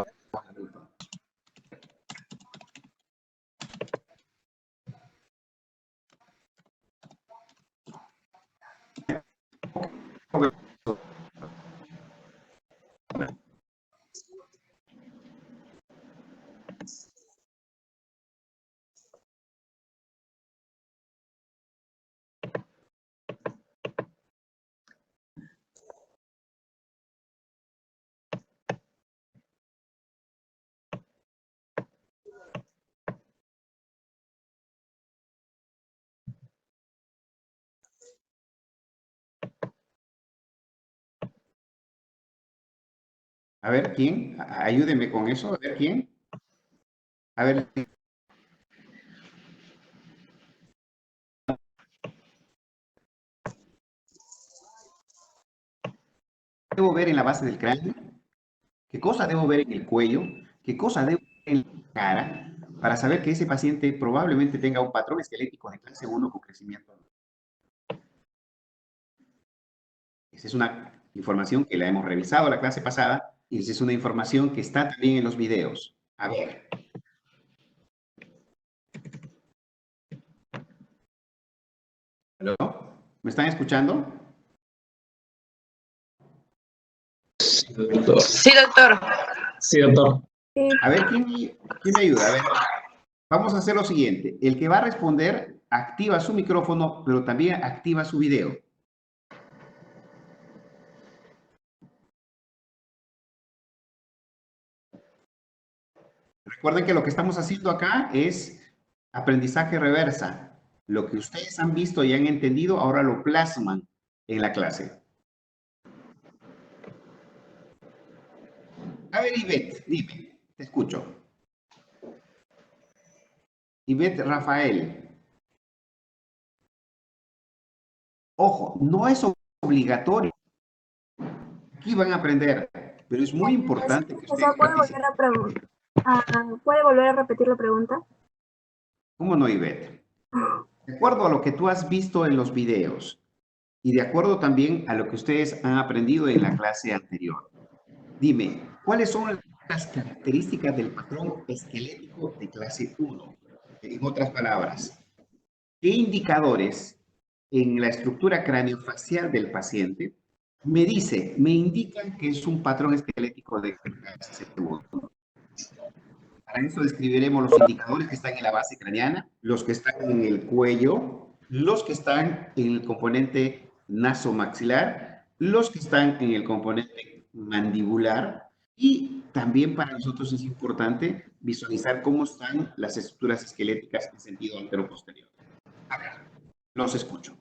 A ver, ¿quién? Ayúdeme con eso. A ver, ¿quién? A ver. ¿Debo ver en la base del cráneo? ¿Qué cosa debo ver en el cuello? ¿Qué cosa debo ver en la cara? Para saber que ese paciente probablemente tenga un patrón esquelético de clase 1 con crecimiento. Esa es una información que la hemos revisado la clase pasada y esa es una información que está también en los videos. A ver. ¿Aló? ¿Me están escuchando? Sí, doctor. Sí, doctor. Sí, doctor. A ver, ¿quién me ayuda? A ver, vamos a hacer lo siguiente. El que va a responder activa su micrófono, pero también activa su video. Recuerden que lo que estamos haciendo acá es aprendizaje reversa. Lo que ustedes han visto y han entendido, ahora lo plasman en la clase. A ver, Ivette, dime, te escucho. Ivette Rafael. Ojo, no es obligatorio. Aquí van a aprender, pero es muy importante que ustedes participen. ¿Puede volver a repetir la pregunta? ¿Cómo no, Ivette? De acuerdo a lo que tú has visto en los videos y de acuerdo también a lo que ustedes han aprendido en la clase anterior, dime, ¿cuáles son las características del patrón esquelético de clase 1? En otras palabras, ¿qué indicadores en la estructura craneofacial del paciente me indican que es un patrón esquelético de clase 1? Para eso describiremos los indicadores que están en la base craneana, los que están en el cuello, los que están en el componente nasomaxilar, los que están en el componente mandibular y también para nosotros es importante visualizar cómo están las estructuras esqueléticas en sentido antero-posterior. A ver, los escucho.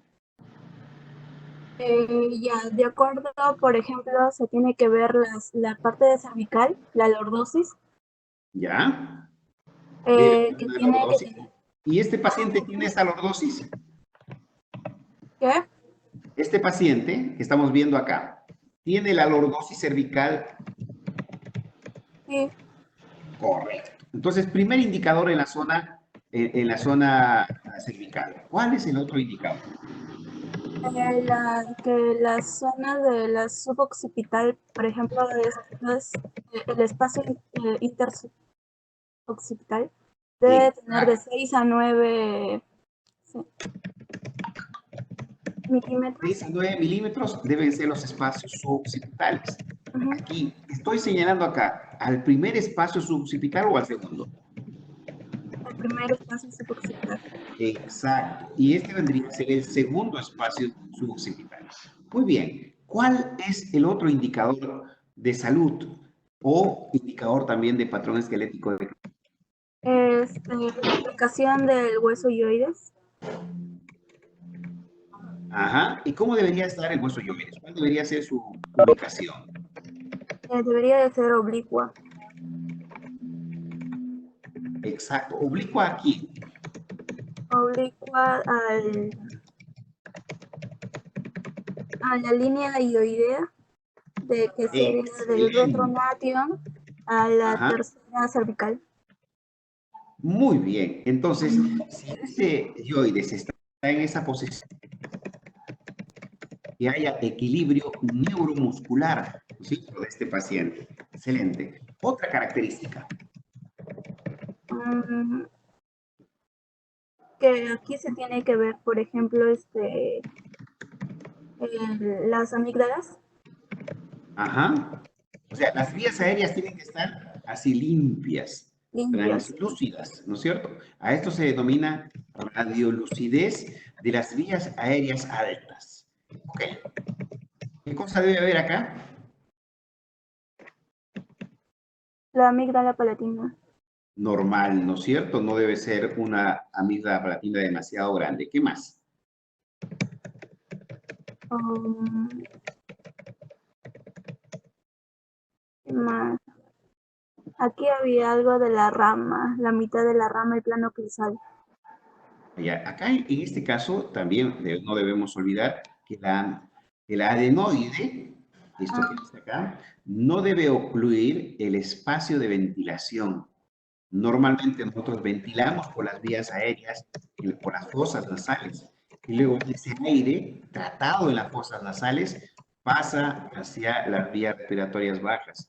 Ya, de acuerdo, por ejemplo, se tiene que ver la parte de cervical, la lordosis. ¿Ya? Que tiene ¿Y este paciente tiene esa lordosis? ¿Qué? Este paciente que estamos viendo acá, ¿tiene la lordosis cervical? Sí. Correcto. Entonces, primer indicador en la zona cervical. ¿Cuál es el otro indicador? Que la zona de la suboccipital, por ejemplo, es el espacio interoccipital. Debe tener de 6 a 9 milímetros. 6 a 9 milímetros deben ser los espacios suboccipitales. Aquí, estoy señalando acá, ¿al primer espacio suboccipital o al segundo? El primer espacio suboccipital. Exacto. Y este vendría a ser el segundo espacio suboccipital. Muy bien. ¿Cuál es el otro indicador de salud o indicador también de patrón esquelético? Es la ubicación del hueso hioides. Ajá. ¿Y cómo debería estar el hueso hioides? ¿Cuál debería ser su ubicación? Debería de ser oblicua. Exacto. ¿Oblicua aquí? Oblicua a la línea hioidea, de que sería del retrognathion a la tercera cervical. Muy bien. Entonces, si este hioides está en esa posición, que haya equilibrio neuromuscular, ¿sí?, de este paciente. Excelente. Otra característica. Que aquí se tiene que ver, por ejemplo, las amígdalas. Ajá. O sea, las vías aéreas tienen que estar así limpias, translúcidas, ¿no es cierto? A esto se denomina radiolucidez de las vías aéreas altas. Ok. ¿Qué cosa debe haber acá? La amígdala palatina. Normal, ¿no es cierto? No debe ser una amígdala palatina demasiado grande. ¿Qué más? ¿Qué más? Aquí había algo de la rama, la mitad de la rama, el plano crisal. Ya, acá en este caso también no debemos olvidar que el adenoide, esto que está acá, no debe ocluir el espacio de ventilación. Normalmente nosotros ventilamos por las vías aéreas, por las fosas nasales, y luego ese aire tratado en las fosas nasales pasa hacia las vías respiratorias bajas.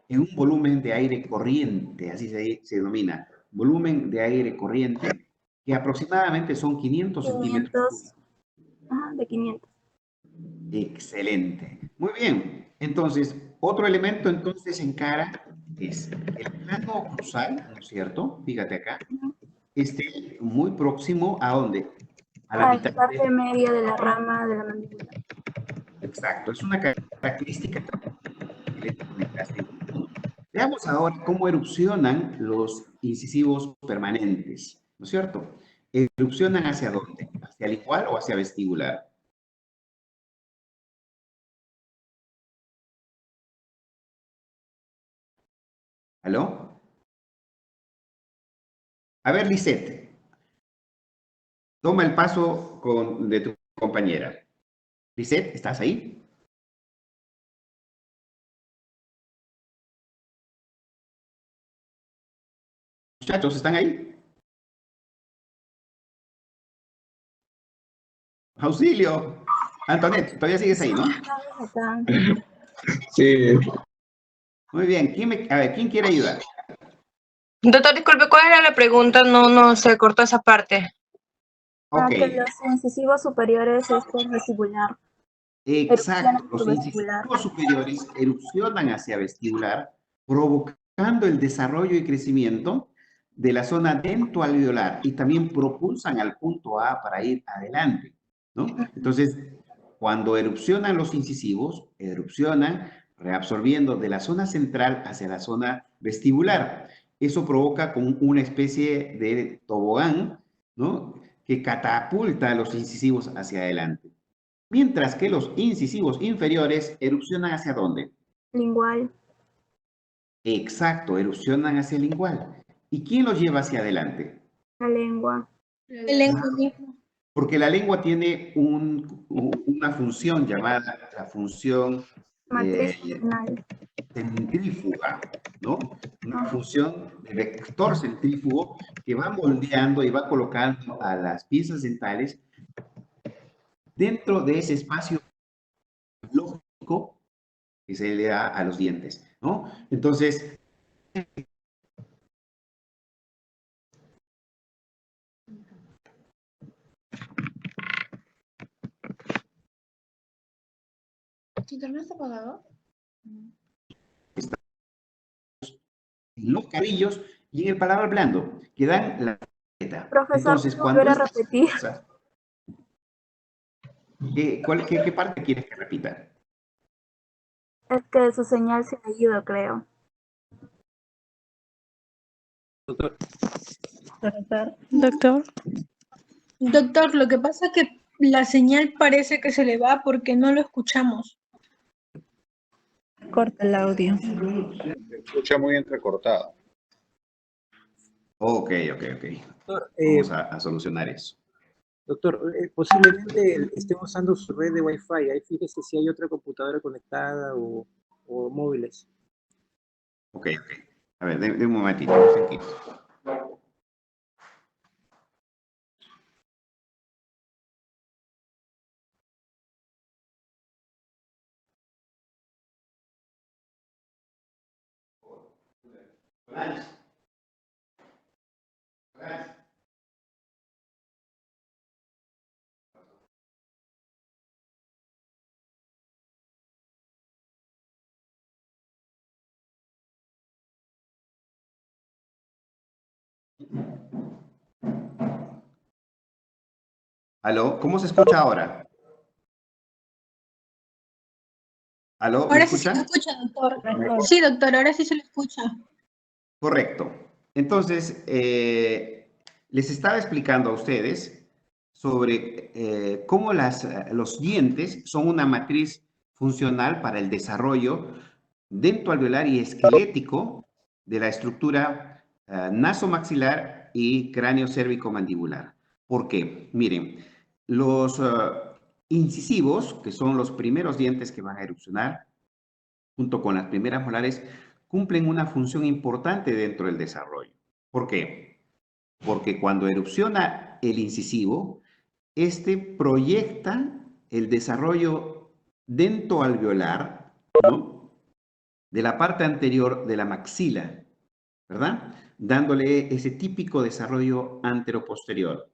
En un volumen de aire corriente, así se denomina, volumen de aire corriente, que aproximadamente son 500 centímetros. De 500. Excelente. Muy bien. Entonces, otro elemento entonces en cara es el plano cruzal, ¿no es cierto? Fíjate acá. Muy próximo ¿a dónde? A la mitad. Parte media de la rama de la mandíbula. Exacto. Es una característica. Veamos ahora cómo erupcionan los incisivos permanentes, ¿no es cierto? ¿Erupcionan hacia dónde? ¿Hacia lingual o hacia vestibular? ¿Aló? A ver, Lisette. Toma el paso de tu compañera. Lisette, ¿estás ahí? Muchachos, ¿están ahí? ¡Auxilio! Antoinette, todavía sigues ahí, ¿no? Sí. Muy bien. ¿Quién quiere ayudar? Doctor, disculpe, ¿cuál era la pregunta? No, se cortó esa parte. Ok. Que los incisivos superiores es por vestibular. Exacto. Los incisivos superiores erupcionan hacia vestibular, provocando el desarrollo y crecimiento de la zona dentoalveolar y también propulsan al punto A para ir adelante, ¿no? Entonces, cuando erupcionan los incisivos, erupcionan reabsorbiendo de la zona central hacia la zona vestibular. Eso provoca como una especie de tobogán, ¿no?, que catapulta a los incisivos hacia adelante. Mientras que los incisivos inferiores erupcionan ¿hacia dónde? Lingual. Exacto, erupcionan hacia el lingual. ¿Y quién los lleva hacia adelante? La lengua. La lengua misma. Porque la lengua tiene una función llamada la función centrífuga, ¿no? Una función de vector centrífugo que va moldeando y va colocando a las piezas dentales dentro de ese espacio lógico que se le da a los dientes, ¿no? Entonces, ¿Internet está apagado? En los carrillos y en el paladar blando, que dan la tarjeta. Profesor, Entonces, ¿puedo cuando volver a estas repetir? cosas... ¿Qué parte quieres que repita? Es que su señal se ha ido, creo. Doctor. Doctor. Doctor, lo que pasa es que la señal parece que se le va porque no lo escuchamos. Corta el audio. Se escucha muy entrecortado. Ok. Doctor, Vamos a solucionar eso. Doctor, posiblemente estén usando su red de Wi-Fi. Ahí fíjese si hay otra computadora conectada o móviles. Ok. A ver, de un momentito, tranquilo. ¿Aló? ¿Cómo se escucha ahora? ¿Aló? ¿Me Ahora sí se escucha? le escucha, doctor. Sí, doctor, ahora sí se le escucha. Correcto. Entonces, les estaba explicando a ustedes sobre cómo los dientes son una matriz funcional para el desarrollo dentoalveolar y esquelético de la estructura nasomaxilar y cráneo cérvico-mandibular. ¿Por qué? Miren, los incisivos, que son los primeros dientes que van a erupcionar, junto con las primeras molares, cumplen una función importante dentro del desarrollo. ¿Por qué? Porque cuando erupciona el incisivo, este proyecta el desarrollo dentoalveolar, ¿no?, de la parte anterior de la maxila, ¿verdad? Dándole ese típico desarrollo anteroposterior.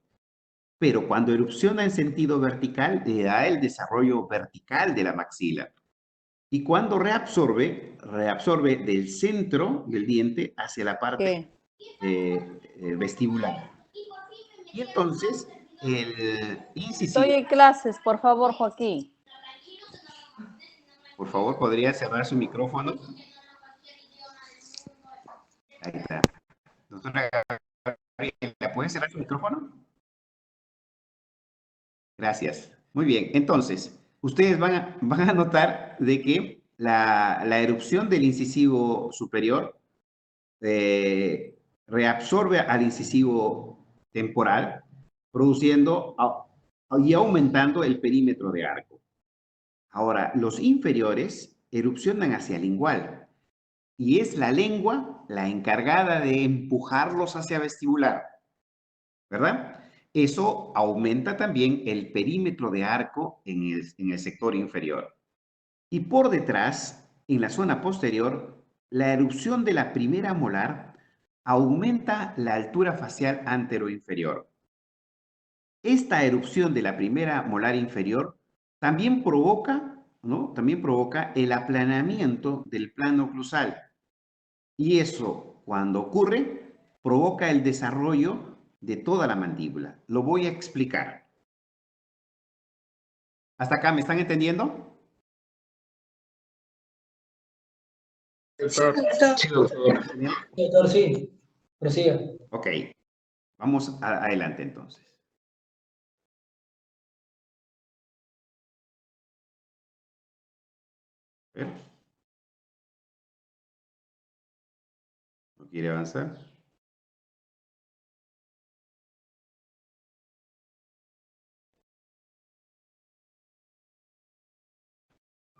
Pero cuando erupciona en sentido vertical, le da el desarrollo vertical de la maxila. Y cuando reabsorbe del centro del diente hacia la parte vestibular. Y entonces, el incisivo... Estoy en clases, por favor, Joaquín. Por favor, ¿podría cerrar su micrófono? Ahí está. Doctora Gabriela, ¿puede cerrar su micrófono? Gracias. Muy bien. Entonces, ustedes van a notar de que la erupción del incisivo superior reabsorbe al incisivo temporal, produciendo y aumentando el perímetro de arco. Ahora, los inferiores erupcionan hacia el lingual y es la lengua la encargada de empujarlos hacia vestibular, ¿verdad? Eso aumenta también el perímetro de arco en el sector inferior. Y por detrás, en la zona posterior, la erupción de la primera molar aumenta la altura facial anteroinferior. Esta erupción de la primera molar inferior también provoca, ¿no?, también provoca el aplanamiento del plano oclusal. Y eso, cuando ocurre, provoca el desarrollo de toda la mandíbula. Lo voy a explicar. ¿Hasta acá me están entendiendo? Doctor. Sí, doctor. Doctor, sí. Prosiga. Ok. Vamos adelante entonces. A ver. ¿No quiere avanzar?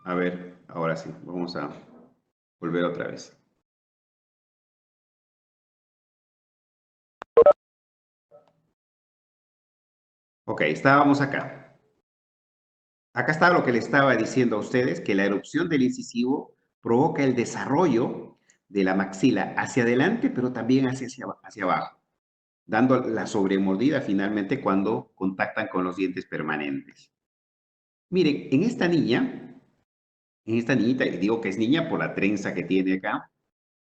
A ver, ahora sí, vamos a volver otra vez. Ok, estábamos acá. Acá está lo que le estaba diciendo a ustedes, que la erupción del incisivo provoca el desarrollo de la maxila hacia adelante, pero también hacia abajo, dando la sobremordida finalmente cuando contactan con los dientes permanentes. Miren, en esta niña en esta niñita, y digo que es niña por la trenza que tiene acá,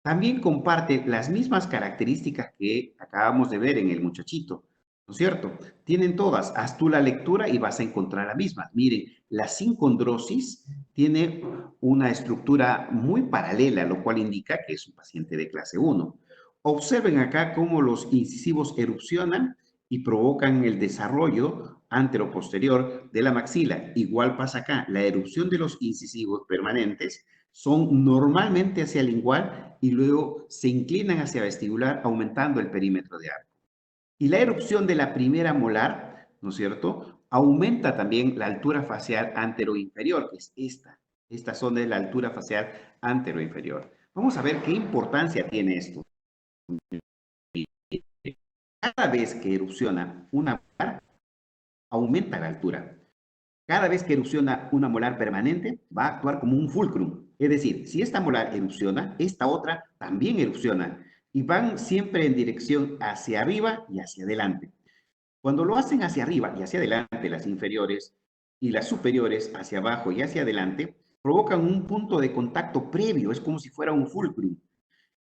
también comparte las mismas características que acabamos de ver en el muchachito, ¿no es cierto? Tienen todas. Haz tú la lectura y vas a encontrar la misma. Miren, la sincondrosis tiene una estructura muy paralela, lo cual indica que es un paciente de clase 1. Observen acá cómo los incisivos erupcionan y provocan el desarrollo anteroposterior de la maxila. Igual pasa acá, la erupción de los incisivos permanentes son normalmente hacia lingual y luego se inclinan hacia vestibular aumentando el perímetro de arco. Y la erupción de la primera molar, ¿no es cierto?, aumenta también la altura facial anteroinferior, que es esta. Esta zona es la altura facial anteroinferior. Vamos a ver qué importancia tiene esto. Cada vez que erupciona una molar, aumenta la altura. Cada vez que erupciona una molar permanente, va a actuar como un fulcrum. Es decir, si esta molar erupciona, esta otra también erupciona. Y van siempre en dirección hacia arriba y hacia adelante. Cuando lo hacen hacia arriba y hacia adelante, las inferiores, y las superiores hacia abajo y hacia adelante, provocan un punto de contacto previo, es como si fuera un fulcrum.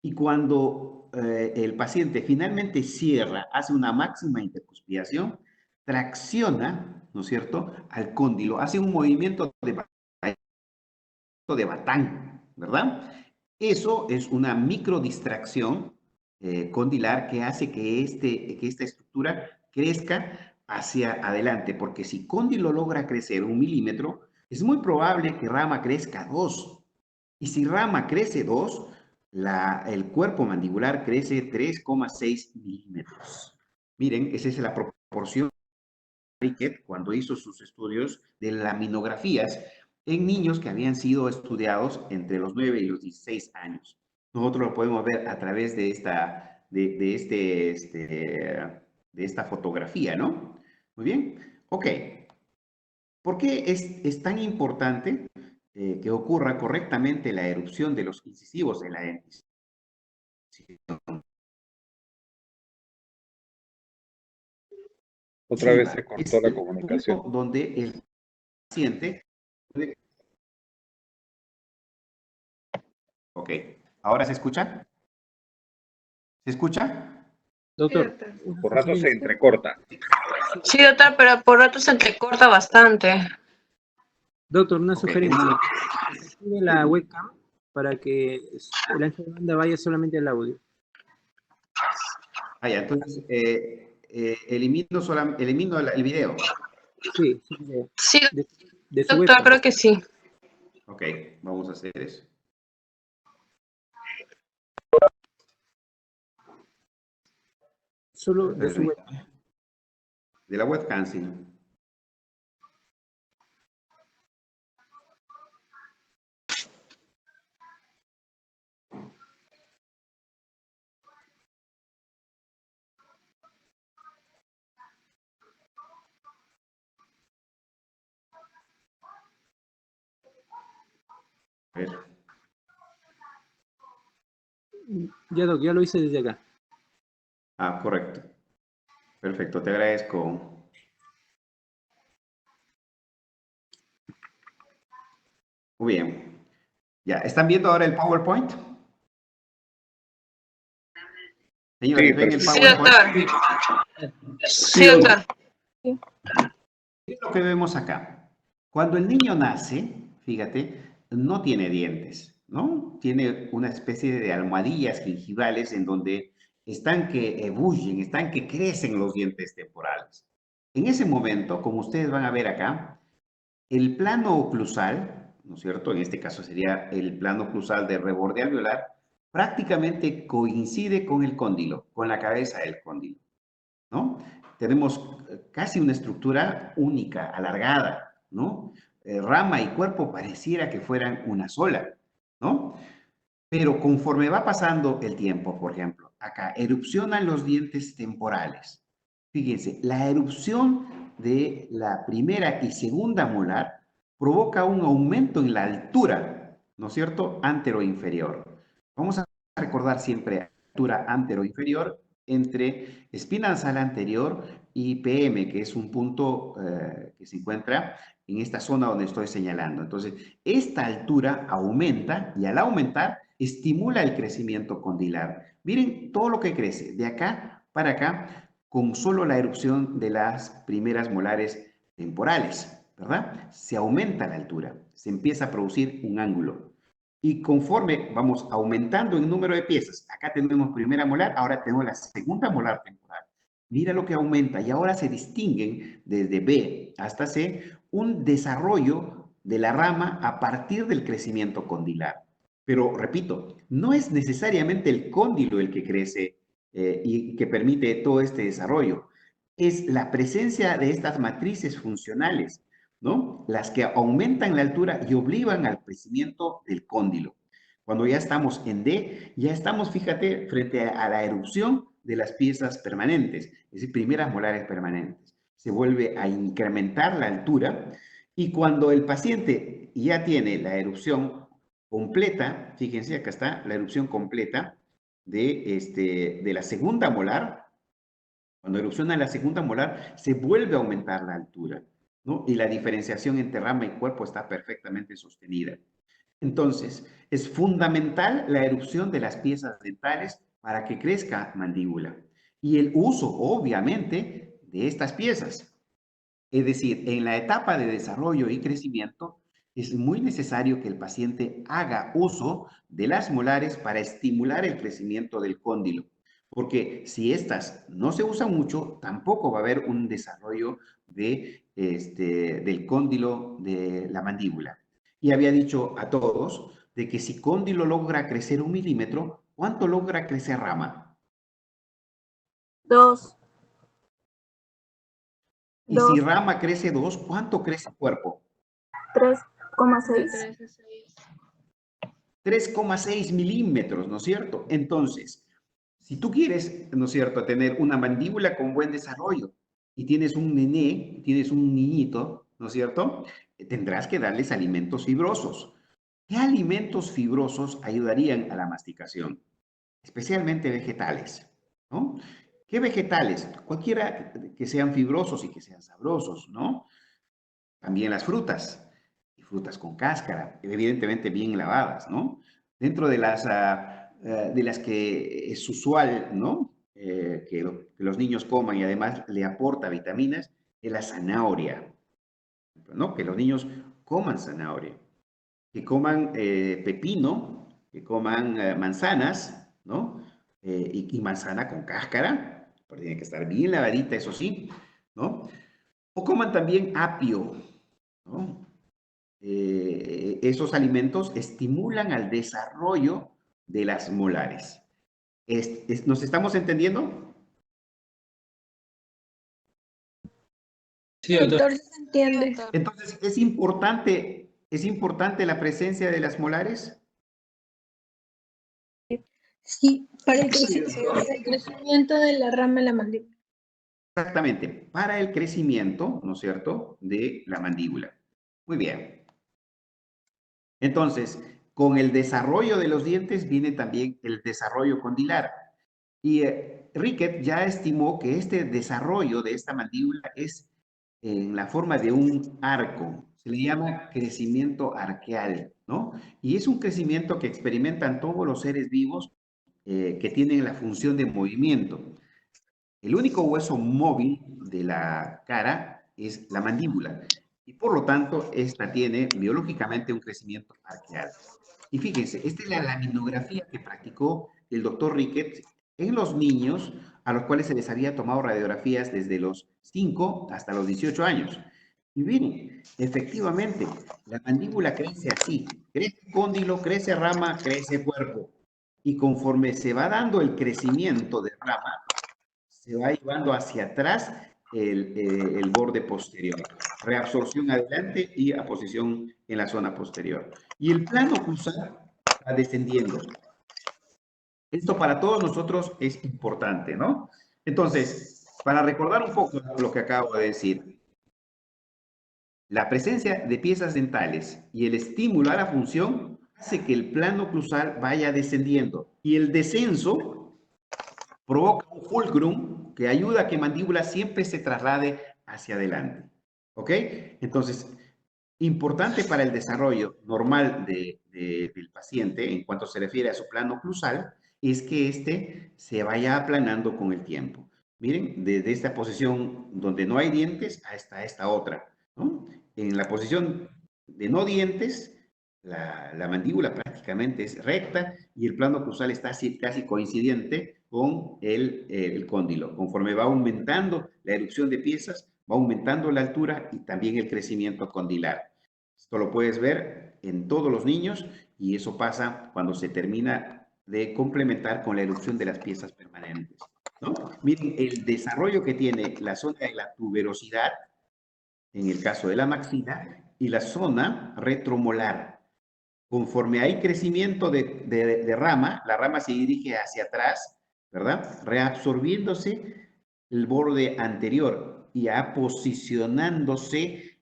Y cuando el paciente finalmente cierra, hace una máxima intercuspiración, tracciona, ¿no es cierto?, al cóndilo, hace un movimiento de batán, ¿verdad? Eso es una microdistracción condilar que hace que esta estructura crezca hacia adelante, porque si cóndilo logra crecer 1 milímetro, es muy probable que rama crezca 2. Y si rama crece 2, el cuerpo mandibular crece 3,6 milímetros. Miren, esa es la proporción Riquet cuando hizo sus estudios de laminografías en niños que habían sido estudiados entre los 9 y los 16 años. Nosotros lo podemos ver a través de esta fotografía, ¿no? Muy bien. Ok. ¿Por qué es tan importante que ocurra correctamente la erupción de los incisivos en la dentición? Otra vez se cortó la comunicación. Donde el paciente puede... Ok, ¿ahora se escucha? ¿Se escucha? Doctor. Por rato se entrecorta. Sí, doctor, pero por rato se entrecorta bastante. Doctor, una sugerencia. Active la webcam para que el ancho de banda vaya solamente al audio. Ah, ya, entonces elimino el video. Sí, sí, de su doctor, webcam. creo que sí. Ok, vamos a hacer eso. Solo de su webcam. De la webcam, sí. Ya, Doc, ya lo hice desde acá. Ah, correcto. Perfecto, te agradezco. Muy bien. Ya, ¿están viendo ahora el PowerPoint? Señores, ¿ven el PowerPoint? Sí, doctor. ¿Qué es lo que vemos acá? Cuando el niño nace, fíjate, no tiene dientes, ¿no? Tiene una especie de almohadillas gingivales en donde están que ebullen, están que crecen los dientes temporales. En ese momento, como ustedes van a ver acá, el plano oclusal, ¿no es cierto? En este caso sería el plano oclusal de reborde alveolar, prácticamente coincide con el cóndilo, con la cabeza del cóndilo, ¿no? Tenemos casi una estructura única, alargada, ¿no? Rama y cuerpo pareciera que fueran una sola, ¿no? Pero conforme va pasando el tiempo, por ejemplo, acá erupcionan los dientes temporales. Fíjense, la erupción de la primera y segunda molar provoca un aumento en la altura, ¿no es cierto?, anteroinferior. Vamos a recordar siempre altura anteroinferior entre espina nasal anterior y PM, que es un punto que se encuentra en esta zona donde estoy señalando. Entonces, esta altura aumenta y al aumentar estimula el crecimiento condilar. Miren todo lo que crece de acá para acá con solo la erupción de las primeras molares temporales, ¿verdad? Se aumenta la altura, se empieza a producir un ángulo. Y conforme vamos aumentando el número de piezas, acá tenemos primera molar, ahora tenemos la segunda molar temporal. Mira lo que aumenta y ahora se distinguen desde B hasta C un desarrollo de la rama a partir del crecimiento condilar. Pero, repito, no es necesariamente el cóndilo el que crece y que permite todo este desarrollo. Es la presencia de estas matrices funcionales, ¿no? Las que aumentan la altura y obligan al crecimiento del cóndilo. Cuando ya estamos en D, ya estamos, fíjate, frente a la erupción de las piezas permanentes, es decir, primeras molares permanentes. Se vuelve a incrementar la altura y cuando el paciente ya tiene la erupción completa, fíjense, acá está la erupción completa de la segunda molar, cuando erupciona la segunda molar, se vuelve a aumentar la altura, ¿no? Y la diferenciación entre rama y cuerpo está perfectamente sostenida. Entonces, es fundamental la erupción de las piezas dentales para que crezca mandíbula. Y el uso, obviamente, de estas piezas. Es decir, en la etapa de desarrollo y crecimiento, es muy necesario que el paciente haga uso de las molares para estimular el crecimiento del cóndilo. Porque si estas no se usan mucho, tampoco va a haber un desarrollo del cóndilo de la mandíbula. Y había dicho a todos de que si cóndilo logra crecer 1 milímetro, ¿cuánto logra crecer rama? 2. Y si rama crece 2, ¿cuánto crece cuerpo? 3,6. 3,6 milímetros, ¿no es cierto? Entonces, si tú quieres, ¿no es cierto?, tener una mandíbula con buen desarrollo y tienes un nené, tienes un niñito, ¿no es cierto?, tendrás que darles alimentos fibrosos. ¿Qué alimentos fibrosos ayudarían a la masticación? Especialmente vegetales, ¿no? ¿Qué vegetales? Cualquiera que sean fibrosos y que sean sabrosos, ¿no? También las frutas, y frutas con cáscara, evidentemente bien lavadas, ¿no? Dentro de las que es usual, ¿no? Que los niños coman y además le aporta vitaminas, es la zanahoria, ¿no? Que los niños coman zanahoria, que coman pepino, que coman manzanas, ¿no? Y manzana con cáscara, pero tiene que estar bien lavadita, eso sí, ¿no? O coman también apio, ¿no? Esos alimentos estimulan al desarrollo de las molares. ¿Nos estamos entendiendo? Sí, doctor. Se entiende. Entonces, ¿es importante la presencia de las molares? Sí, para el crecimiento de la rama de la mandíbula. Exactamente, para el crecimiento, ¿no es cierto?, de la mandíbula. Muy bien. Entonces, con el desarrollo de los dientes viene también el desarrollo condilar. Y Rickett ya estimó que este desarrollo de esta mandíbula es en la forma de un arco. Se le llama crecimiento arqueal, ¿no? Y es un crecimiento que experimentan todos los seres vivos que tienen la función de movimiento. El único hueso móvil de la cara es la mandíbula. Y por lo tanto, esta tiene biológicamente un crecimiento arqueal. Y fíjense, esta es la laminografía que practicó el doctor Rickett en los niños a los cuales se les había tomado radiografías desde los 5 hasta los 18 años. Y miren, efectivamente, la mandíbula crece así. Crece cóndilo, crece rama, crece cuerpo. Y conforme se va dando el crecimiento de rama, se va llevando hacia atrás el borde posterior. Reabsorción adelante y aposición en la zona posterior. Y el plano cruzal va descendiendo. Esto para todos nosotros es importante, ¿no? Entonces, para recordar un poco lo que acabo de decir, la presencia de piezas dentales y el estímulo a la función hace que el plano cruzal vaya descendiendo. Y el descenso provoca un fulcrum que ayuda a que mandíbula siempre se traslade hacia adelante. ¿Ok? Entonces, Importante para el desarrollo normal del paciente, en cuanto se refiere a su plano oclusal, es que éste se vaya aplanando con el tiempo. Miren, desde esta posición donde no hay dientes hasta esta otra, ¿no? En la posición de no dientes, la mandíbula prácticamente es recta y el plano oclusal está casi coincidente con el cóndilo. Conforme va aumentando la erupción de piezas, va aumentando la altura y también el crecimiento condilar. Esto lo puedes ver en todos los niños y eso pasa cuando se termina de complementar con la erupción de las piezas permanentes, ¿no? Miren, el desarrollo que tiene la zona de la tuberosidad, en el caso de la maxila, y la zona retromolar. Conforme hay crecimiento de rama, la rama se dirige hacia atrás, ¿verdad? Reabsorbiéndose el borde anterior y posicionándose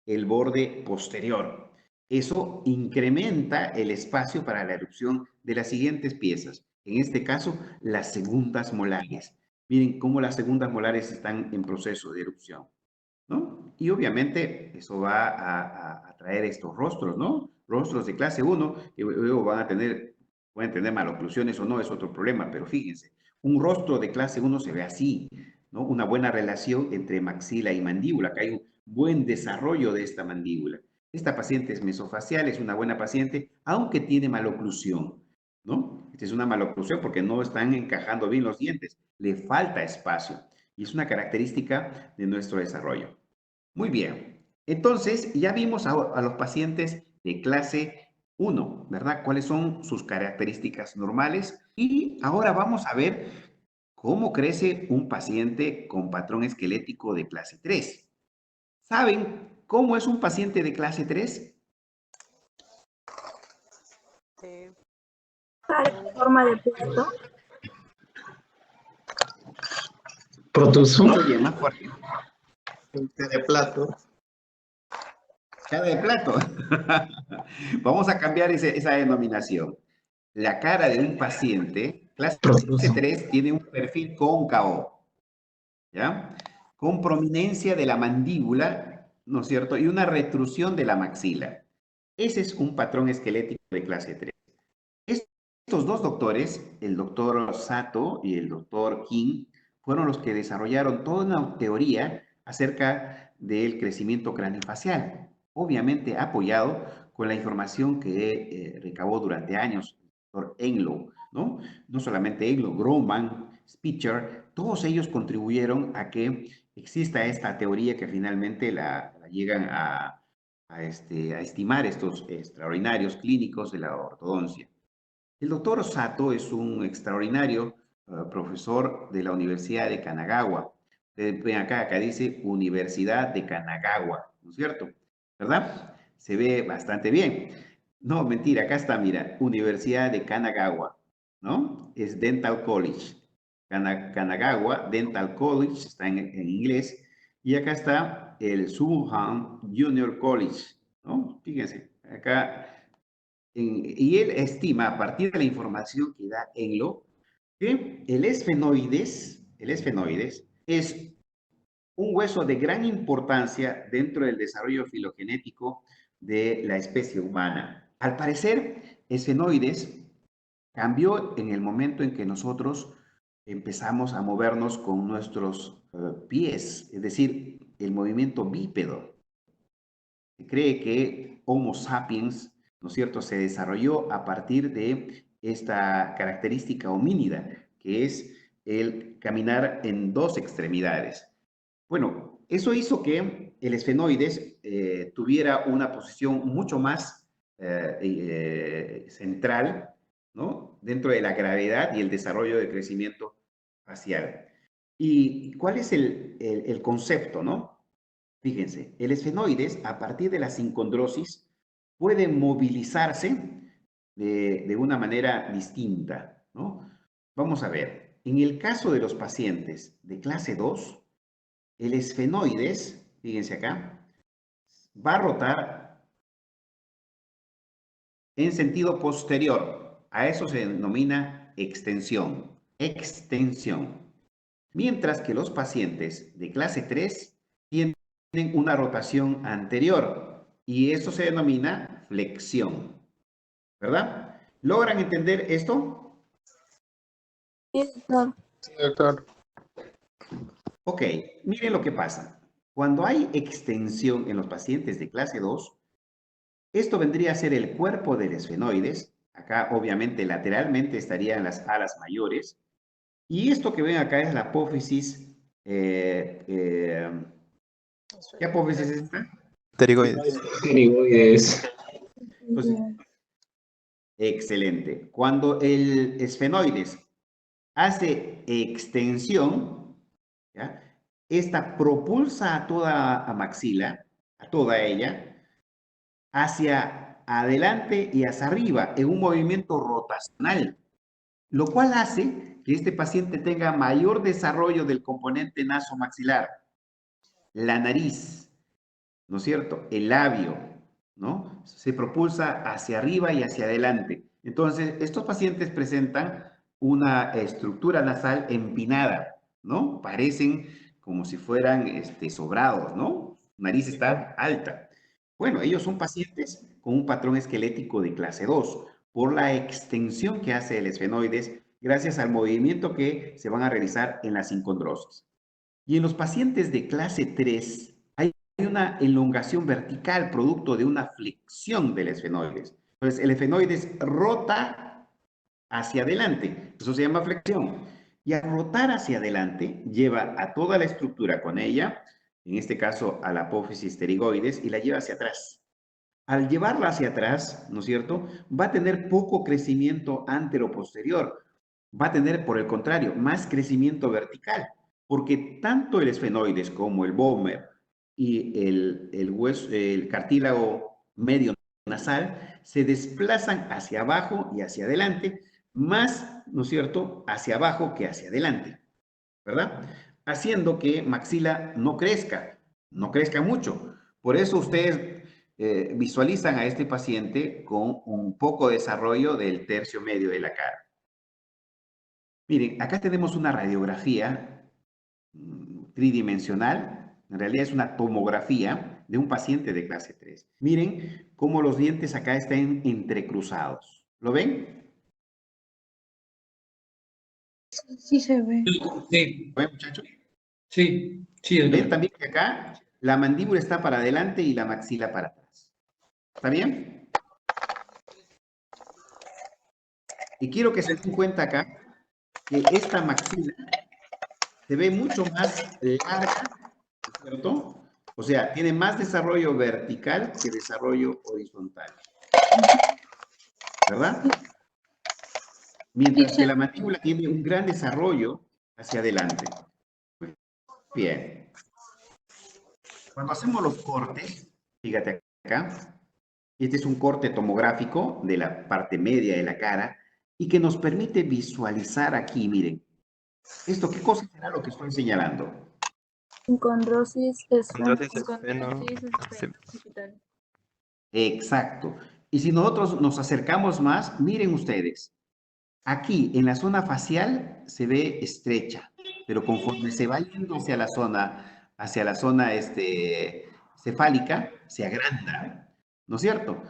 el borde posterior. Eso incrementa el espacio para la erupción de las siguientes piezas. En este caso, las segundas molares. Miren cómo las segundas molares están en proceso de erupción, ¿no? Y obviamente eso va a traer estos rostros, ¿no? Rostros de clase 1, que luego pueden tener maloclusiones o no, es otro problema, pero fíjense, un rostro de clase 1 se ve así, ¿no? Una buena relación entre maxila y mandíbula, que hay un buen desarrollo de esta mandíbula. Esta paciente es mesofacial, es una buena paciente, aunque tiene maloclusión, ¿no? Esta es una maloclusión porque no están encajando bien los dientes, le falta espacio. Y es una característica de nuestro desarrollo. Muy bien. Entonces, ya vimos a los pacientes de clase 1, ¿verdad? ¿Cuáles son sus características normales? Y ahora vamos a ver cómo crece un paciente con patrón esquelético de clase 3. ¿Saben cómo es un paciente de clase 3? Forma de plato. Protuso. Oye, más fuerte. Cara de plato. Cara de plato. Vamos a cambiar esa denominación. La cara de un paciente, clase 3, tiene un perfil cóncavo, ¿ya? Con prominencia de la mandíbula, ¿no es cierto? Y una retrusión de la maxila. Ese es un patrón esquelético de clase 3. Estos dos doctores, el doctor Sato y el doctor King, fueron los que desarrollaron toda una teoría acerca del crecimiento craneofacial, obviamente apoyado con la información que recabó durante años el doctor Enlow, ¿no? No solamente Enlow, Grohmann, Spitzer, todos ellos contribuyeron a que exista esta teoría que finalmente la llegan a estimar estos extraordinarios clínicos de la ortodoncia. El doctor Sato es un extraordinario profesor de la Universidad de Kanagawa. Ven acá dice Universidad de Kanagawa, ¿no es cierto? ¿Verdad? Se ve bastante bien. No, mentira, acá está, mira, Universidad de Kanagawa, ¿no? Es Dental College. Kanagawa Dental College, está en inglés. Y acá está el Sunhan Junior College, ¿no? Fíjense, acá... y él estima, a partir de la información que da Enlow, que el esfenoides es un hueso de gran importancia dentro del desarrollo filogenético de la especie humana. Al parecer, esfenoides cambió en el momento en que nosotros empezamos a movernos con nuestros pies, es decir, el movimiento bípedo. Se cree que Homo sapiens, ¿no es cierto?, se desarrolló a partir de esta característica homínida, que es el caminar en dos extremidades. Bueno, eso hizo que el esfenoides tuviera una posición mucho más central, ¿no?, dentro de la gravedad y el desarrollo de crecimiento facial. ¿Y cuál es el concepto, no? Fíjense, el esfenoides, a partir de la sincondrosis, puede movilizarse de una manera distinta, ¿no? Vamos a ver, en el caso de los pacientes de clase 2, el esfenoides, fíjense acá, va a rotar en sentido posterior. A eso se denomina extensión. Mientras que los pacientes de clase 3 tienen una rotación anterior. Y eso se denomina flexión, ¿verdad? ¿Logran entender esto? Sí, doctor. Sí, doctor. Ok, miren lo que pasa. Cuando hay extensión en los pacientes de clase 2, esto vendría a ser el cuerpo del esfenoides. Acá, obviamente, lateralmente estarían las alas mayores. Y esto que ven acá es la apófisis. ¿Qué apófisis es esta? Pterigoides. Pterigoides. Entonces, excelente. Cuando el esfenoides hace extensión, ¿ya? Esta propulsa a toda maxila, a toda ella, hacia adelante y hacia arriba en un movimiento rotacional, lo cual hace que este paciente tenga mayor desarrollo del componente nasomaxilar, la nariz, ¿no es cierto? El labio, ¿no? Se propulsa hacia arriba y hacia adelante. Entonces, estos pacientes presentan una estructura nasal empinada, ¿no? Parecen como si fueran sobrados, ¿no? Su nariz está alta. Bueno, ellos son pacientes con un patrón esquelético de clase 2 por la extensión que hace el esfenoides gracias al movimiento que se van a realizar en la sincondrosis. Y en los pacientes de clase 3 hay una elongación vertical producto de una flexión del esfenoides. Entonces, el esfenoides rota hacia adelante. Eso se llama flexión. Y al rotar hacia adelante, lleva a toda la estructura con ella, en este caso a la apófisis pterigoides, y la lleva hacia atrás. Al llevarla hacia atrás, ¿no es cierto?, va a tener poco crecimiento antero-posterior. Va a tener, por el contrario, más crecimiento vertical, porque tanto el esfenoides como el vomer y el cartílago medio nasal se desplazan hacia abajo y hacia adelante, más, ¿no es cierto?, hacia abajo que hacia adelante, ¿verdad? Haciendo que maxila no crezca mucho. Por eso ustedes visualizan a este paciente con un poco desarrollo del tercio medio de la cara. Miren, acá tenemos una radiografía tridimensional, en realidad es una tomografía de un paciente de clase 3. Miren cómo los dientes acá están entrecruzados. ¿Lo ven? Sí se ve. Sí. ¿Lo ven, muchachos? Sí, sí, Ven doctor. también que acá la mandíbula está para adelante y la maxila para atrás. ¿Está bien? Y quiero que se den cuenta acá que esta maxila se ve mucho más larga, ¿cierto? O sea, tiene más desarrollo vertical que desarrollo horizontal. ¿Verdad? Mientras que la mandíbula tiene un gran desarrollo hacia adelante. Bien. Cuando hacemos los cortes, fíjate acá, este es un corte tomográfico de la parte media de la cara y que nos permite visualizar aquí, miren, ¿esto qué cosa será lo que estoy señalando? Sincondrosis Exacto. Y si nosotros nos acercamos más, miren ustedes, aquí en la zona facial se ve estrecha, pero conforme se va yendo hacia la zona cefálica, se agranda, ¿no es cierto?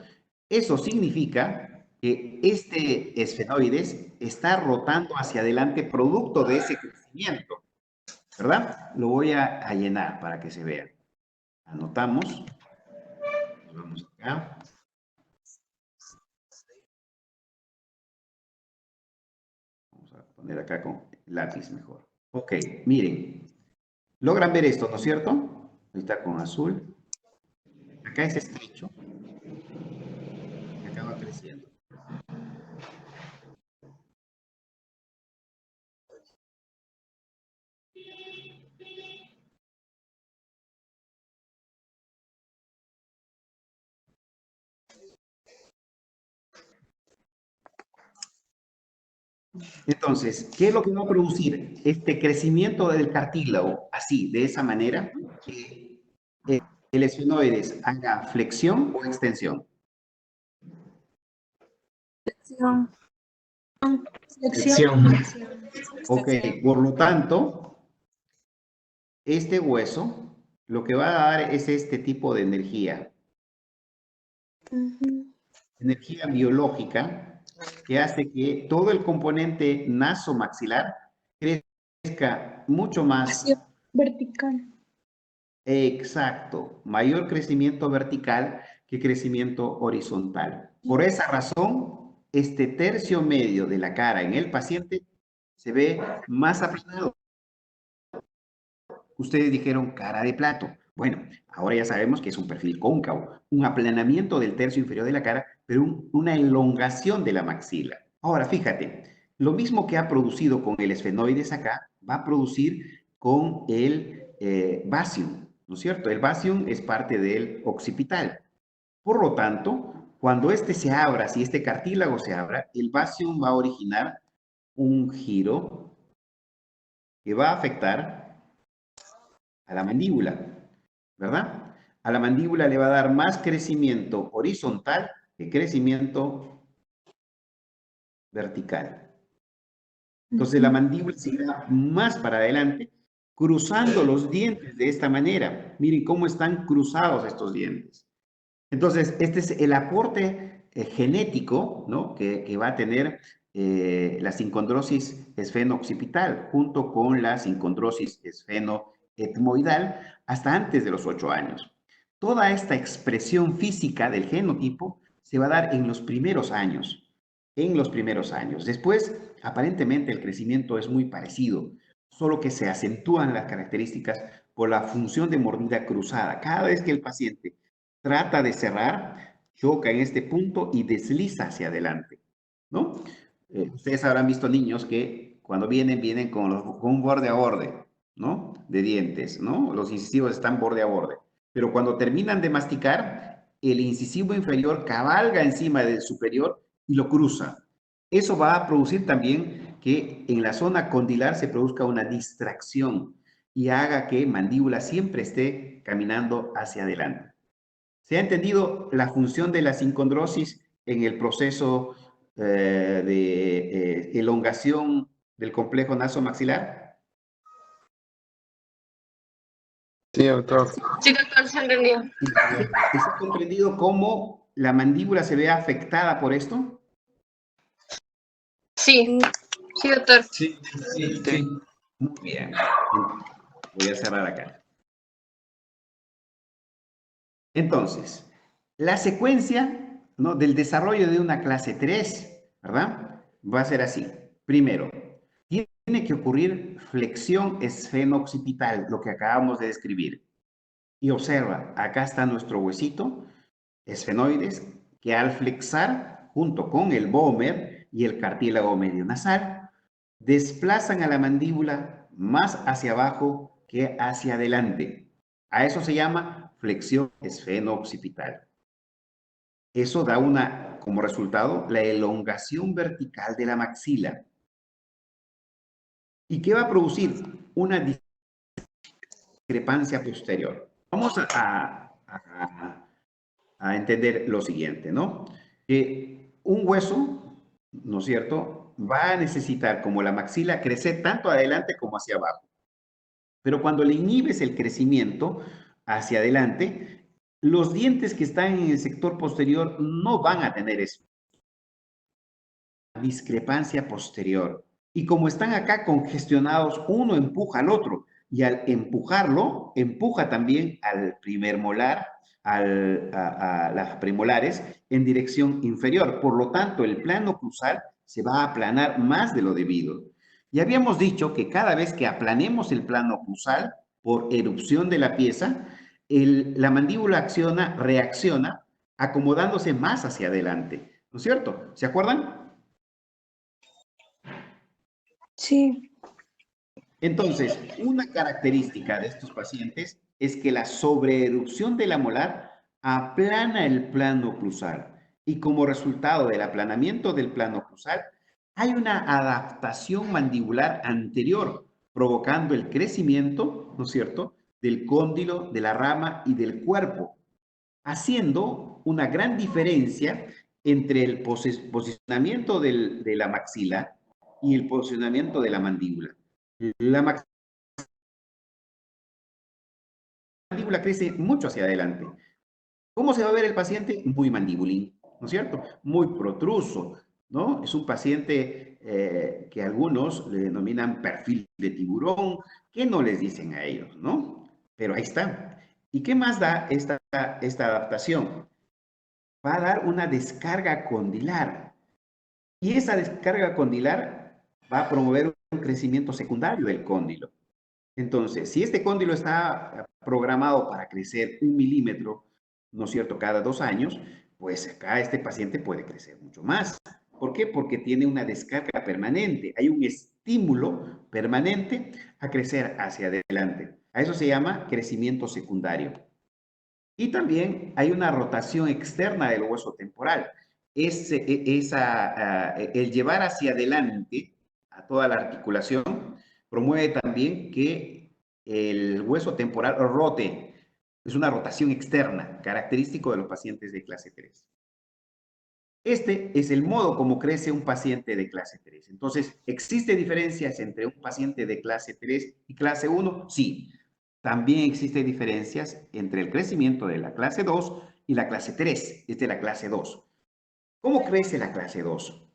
Eso significa que este esfenoides está rotando hacia adelante producto de ese crecimiento, ¿verdad? Lo voy a llenar para que se vea. Anotamos. Vamos acá. Vamos a poner acá con lápiz mejor. Ok, miren. ¿Logran ver esto, no es cierto? Ahí está con azul. Acá es estrecho. Y acá va creciendo. Entonces, ¿qué es lo que va a producir? Este crecimiento del cartílago, así, de esa manera, que el esfenoides haga flexión o extensión. Flexión. Ok, por lo tanto, este hueso lo que va a dar es este tipo de energía. Energía biológica que hace que todo el componente nasomaxilar crezca mucho más. Vertical. Exacto, mayor crecimiento vertical que crecimiento horizontal. Por esa razón, este tercio medio de la cara en el paciente se ve más aplanado. Ustedes dijeron cara de plato. Bueno, ahora ya sabemos que es un perfil cóncavo, un aplanamiento del tercio inferior de la cara, pero una elongación de la maxila. Ahora, fíjate, lo mismo que ha producido con el esfenoides acá, va a producir con el basium, ¿no es cierto? El basium es parte del occipital. Por lo tanto, cuando este se abra, si este cartílago se abra, el basium va a originar un giro que va a afectar a la mandíbula, ¿verdad? A la mandíbula le va a dar más crecimiento horizontal que crecimiento vertical. Entonces la mandíbula se irá más para adelante, cruzando los dientes de esta manera. Miren cómo están cruzados estos dientes. Entonces, este es el aporte genético, ¿no?, que va a tener la sincondrosis esfeno-occipital junto con la sincondrosis esfeno-etmoidal hasta antes de los 8 años. Toda esta expresión física del genotipo se va a dar en los primeros años. Después, aparentemente, el crecimiento es muy parecido, solo que se acentúan las características por la función de mordida cruzada. Cada vez que el paciente trata de cerrar, choca en este punto y desliza hacia adelante, ¿no? Ustedes habrán visto niños que cuando vienen con un borde a borde, ¿no?, de dientes, ¿no? Los incisivos están borde a borde. Pero cuando terminan de masticar, el incisivo inferior cabalga encima del superior y lo cruza. Eso va a producir también que en la zona condilar se produzca una distracción y haga que mandíbula siempre esté caminando hacia adelante. ¿Se ha entendido la función de la sincondrosis en el proceso de elongación del complejo nasomaxilar? Sí, doctor. Sí, doctor, se entendió. ¿Está comprendido cómo la mandíbula se ve afectada por esto? Sí, sí, doctor. Sí. Muy bien. Voy a cerrar acá. Entonces, la secuencia, ¿no?, del desarrollo de una clase 3, ¿verdad?, va a ser así. Primero, tiene que ocurrir flexión esfeno-occipital, lo que acabamos de describir. Y observa, acá está nuestro huesito, esfenoides, que al flexar, junto con el vómer y el cartílago medio nasal, desplazan a la mandíbula más hacia abajo que hacia adelante. A eso se llama flexión esfeno-occipital. Eso da como resultado la elongación vertical de la maxila. ¿Y qué va a producir? Una discrepancia posterior. Vamos a entender lo siguiente, ¿no? Que un hueso, ¿no es cierto?, va a necesitar, como la maxila, crecer tanto adelante como hacia abajo. Pero cuando le inhibes el crecimiento hacia adelante, los dientes que están en el sector posterior no van a tener eso. Discrepancia posterior. Y como están acá congestionados, uno empuja al otro. Y al empujarlo, empuja también al primer molar, a las premolares, en dirección inferior. Por lo tanto, el plano cruzal se va a aplanar más de lo debido. Y habíamos dicho que cada vez que aplanemos el plano cruzal por erupción de la pieza, la mandíbula reacciona acomodándose más hacia adelante. ¿No es cierto? ¿Se acuerdan? Sí. Entonces, una característica de estos pacientes es que la sobreerupción de la molar aplana el plano cruzal. Y como resultado del aplanamiento del plano cruzal, hay una adaptación mandibular anterior, provocando el crecimiento, ¿no es cierto?, del cóndilo, de la rama y del cuerpo, haciendo una gran diferencia entre el posicionamiento de la maxila y el posicionamiento de la mandíbula. La mandíbula crece mucho hacia adelante. ¿Cómo se va a ver el paciente? Muy mandibulín, ¿no es cierto? Muy protruso, ¿no? Es un paciente que algunos le denominan perfil de tiburón, que no les dicen a ellos, ¿no? Pero ahí está. ¿Y qué más da esta adaptación? Va a dar una descarga condilar. Y esa descarga condilar va a promover un crecimiento secundario del cóndilo. Entonces, si este cóndilo está programado para crecer 1 milímetro, ¿no es cierto?, cada 2 años, pues acá este paciente puede crecer mucho más. ¿Por qué? Porque tiene una descarga permanente. Hay un estímulo permanente a crecer hacia adelante. A eso se llama crecimiento secundario. Y también hay una rotación externa del hueso temporal. El llevar hacia adelante a toda la articulación promueve también que el hueso temporal rote. Es una rotación externa, característico de los pacientes de clase 3. Este es el modo como crece un paciente de clase 3. Entonces, ¿existen diferencias entre un paciente de clase 3 y clase 1? Sí. También existen diferencias entre el crecimiento de la clase 2 y la clase 3, es de la clase 2. ¿Cómo crece la clase 2?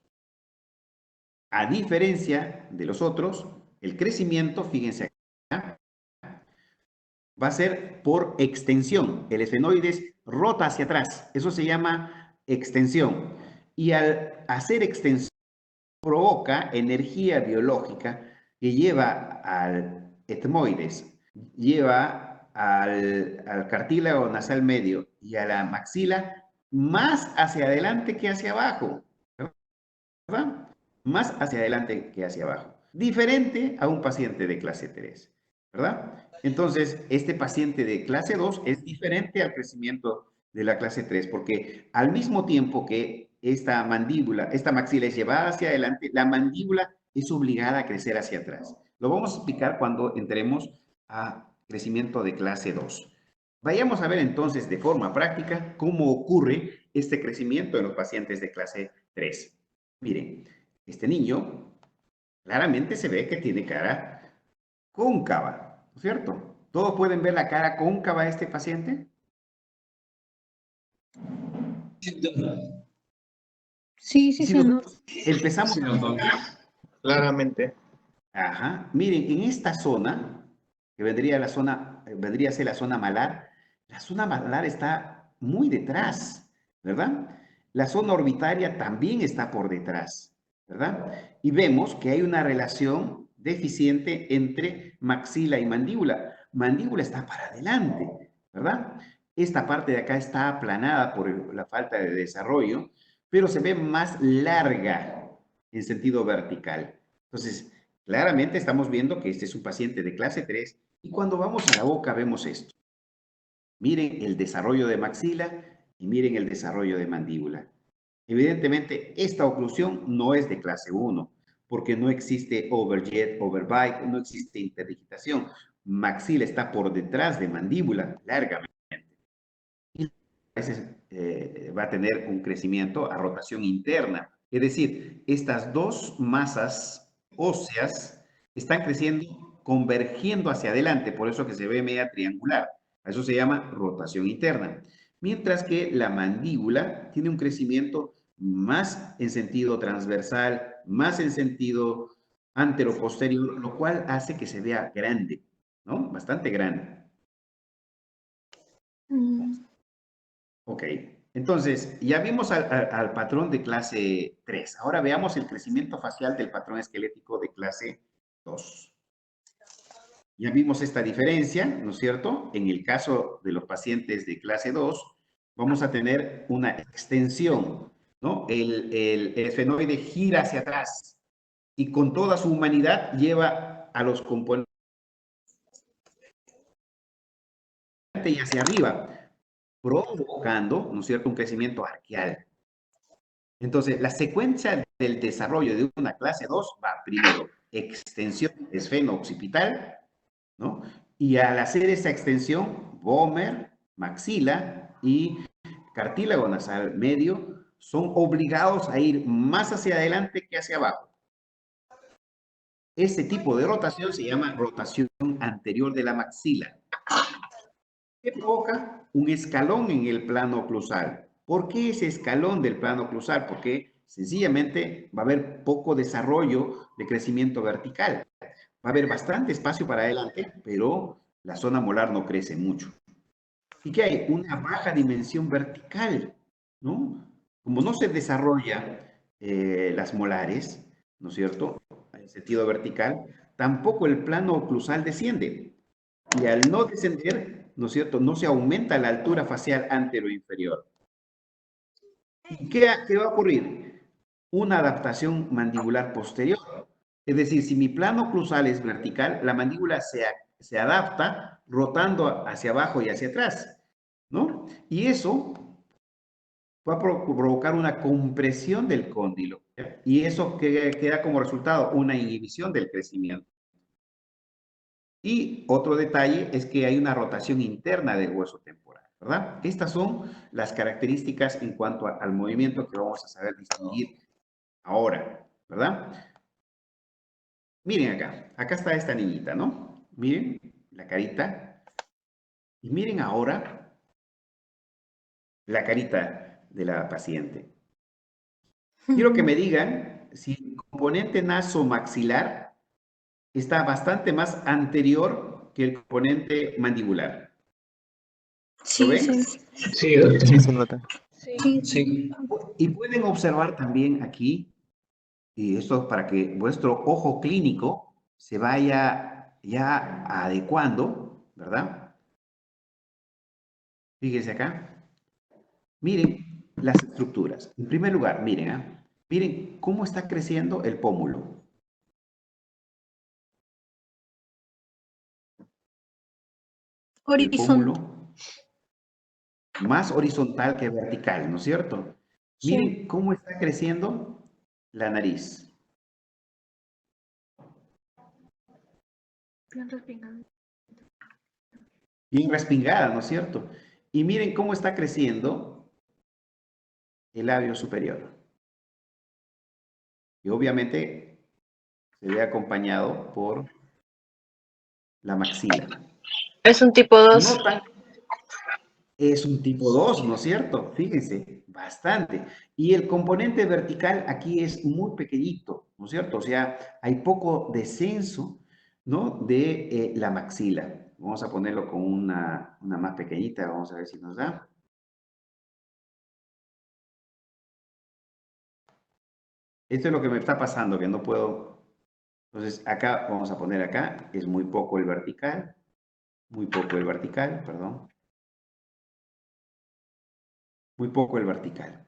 A diferencia de los otros, el crecimiento, fíjense acá, va a ser por extensión. El esfenoides rota hacia atrás. Eso se llama extensión. Y al hacer extensión, provoca energía biológica que lleva al etmoides, lleva al cartílago nasal medio y a la maxila más hacia adelante que hacia abajo, ¿verdad? Más hacia adelante que hacia abajo. Diferente a un paciente de clase 3, ¿verdad? Entonces, este paciente de clase 2 es diferente al crecimiento de la clase 3, porque al mismo tiempo que esta mandíbula, esta maxila es llevada hacia adelante, la mandíbula es obligada a crecer hacia atrás. Lo vamos a explicar cuando entremos a crecimiento de clase 2. Vayamos a ver entonces de forma práctica cómo ocurre este crecimiento en los pacientes de clase 3. Miren, este niño claramente se ve que tiene cara cóncava, ¿no es cierto? ¿Todos pueden ver la cara cóncava de este paciente? Sí, sí, Si se nota. empezamos Claramente. Ajá. Miren, en esta zona, que vendría a ser la zona malar está muy detrás, ¿verdad? La zona orbitaria también está por detrás, ¿verdad? Y vemos que hay una relación deficiente entre maxila y mandíbula. Mandíbula está para adelante, ¿verdad? Esta parte de acá está aplanada por la falta de desarrollo, pero se ve más larga en sentido vertical. Entonces, claramente estamos viendo que este es un paciente de clase 3 y cuando vamos a la boca vemos esto. Miren el desarrollo de maxila y miren el desarrollo de mandíbula. Evidentemente, esta oclusión no es de clase 1 porque no existe overjet, overbite, no existe interdigitación. Maxila está por detrás de mandíbula largamente. Y a veces va a tener un crecimiento a rotación interna. Es decir, estas dos masas óseas están creciendo, convergiendo hacia adelante, por eso que se ve media triangular. Eso se llama rotación interna. Mientras que la mandíbula tiene un crecimiento más en sentido transversal, más en sentido anteroposterior, lo cual hace que se vea grande, ¿no? Bastante grande. Ok, entonces ya vimos al patrón de clase 3. Ahora veamos el crecimiento facial del patrón esquelético de clase 2. Ya vimos esta diferencia, ¿no es cierto? En el caso de los pacientes de clase 2, vamos a tener una extensión, ¿no? El esfenoide gira hacia atrás y con toda su humanidad lleva a los componentes y hacia arriba, provocando, ¿no es cierto?, un crecimiento arqueal. Entonces, la secuencia del desarrollo de una clase 2 va primero extensión esfeno-occipital, ¿no? Y al hacer esa extensión, vómer, maxila y cartílago nasal medio son obligados a ir más hacia adelante que hacia abajo. Este tipo de rotación se llama rotación anterior de la maxila. que provoca un escalón en el plano oclusal. ¿Por qué ese escalón del plano oclusal? Porque sencillamente va a haber poco desarrollo de crecimiento vertical. Va a haber bastante espacio para adelante, pero la zona molar no crece mucho. ¿Y qué hay? Una baja dimensión vertical, ¿no? Como no se desarrolla las molares, ¿no es cierto?, en sentido vertical, tampoco el plano oclusal desciende. Y al no descender, ¿no es cierto?, no se aumenta la altura facial antero-inferior. ¿Y qué va a ocurrir? Una adaptación mandibular posterior. Es decir, si mi plano oclusal es vertical, la mandíbula se adapta rotando hacia abajo y hacia atrás, ¿no? Y eso va a provocar una compresión del cóndilo. Y eso queda como resultado una inhibición del crecimiento. Y otro detalle es que hay una rotación interna del hueso temporal, ¿verdad? Estas son las características en cuanto al movimiento que vamos a saber distinguir ahora, ¿verdad? Miren acá, acá está esta niñita, ¿no? Miren la carita. Y miren ahora la carita de la paciente. Quiero que me digan si el componente nasomaxilar está bastante más anterior que el componente mandibular. ¿Lo ven? Sí, Sí, se nota. Sí. Y pueden observar también aquí, y esto para que vuestro ojo clínico se vaya ya adecuando, ¿verdad? Fíjense acá. Miren las estructuras. En primer lugar, miren, miren cómo está creciendo el pómulo. El pómulo más horizontal que vertical, ¿no es cierto? Sí. Miren cómo está creciendo la nariz. Bien respingada. Bien respingada, ¿no es cierto? Y miren cómo está creciendo el labio superior. Y obviamente se ve acompañado por la maxila. Es un tipo 2. Es un tipo 2, ¿no es cierto? Fíjense, bastante. Y el componente vertical aquí es muy pequeñito, ¿no es cierto? O sea, hay poco descenso, ¿no?, de la maxila. Vamos a ponerlo con una más pequeñita, vamos a ver si nos da. Esto es lo que me está pasando, que no puedo. Entonces, acá, vamos a poner acá, es muy poco el vertical, perdón. Muy poco el vertical.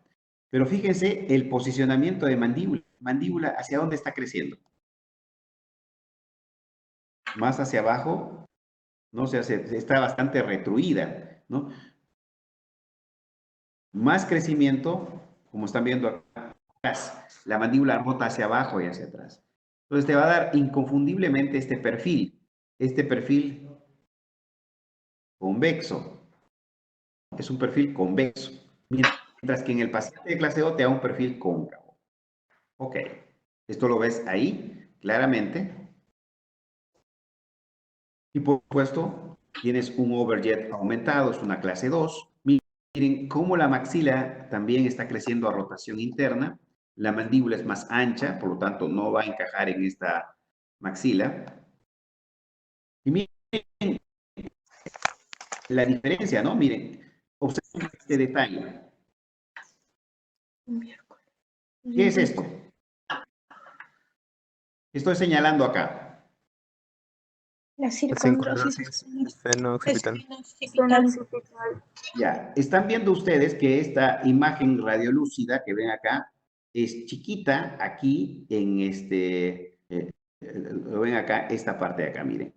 Pero fíjense el posicionamiento de mandíbula. Mandíbula, ¿hacia dónde está creciendo? Más hacia abajo, ¿no? O sea, está bastante retruida, ¿no? Más crecimiento, como están viendo acá, la mandíbula rota hacia abajo y hacia atrás. Entonces te va a dar inconfundiblemente este perfil convexo. Es un perfil convexo. Mientras que en el paciente de clase O te da un perfil cóncavo. Ok. Esto lo ves ahí, claramente. Y por supuesto, tienes un overjet aumentado, es una clase 2. Miren cómo la maxila también está creciendo a rotación interna. La mandíbula es más ancha, por lo tanto no va a encajar en esta maxila. Y miren la diferencia, ¿no? Miren, observen este detalle. ¿Qué es esto? Estoy señalando acá. La Sincrosis seno-occipital. Ya, están viendo ustedes que esta imagen radiolúcida que ven acá es chiquita aquí en lo ven acá, esta parte de acá, miren.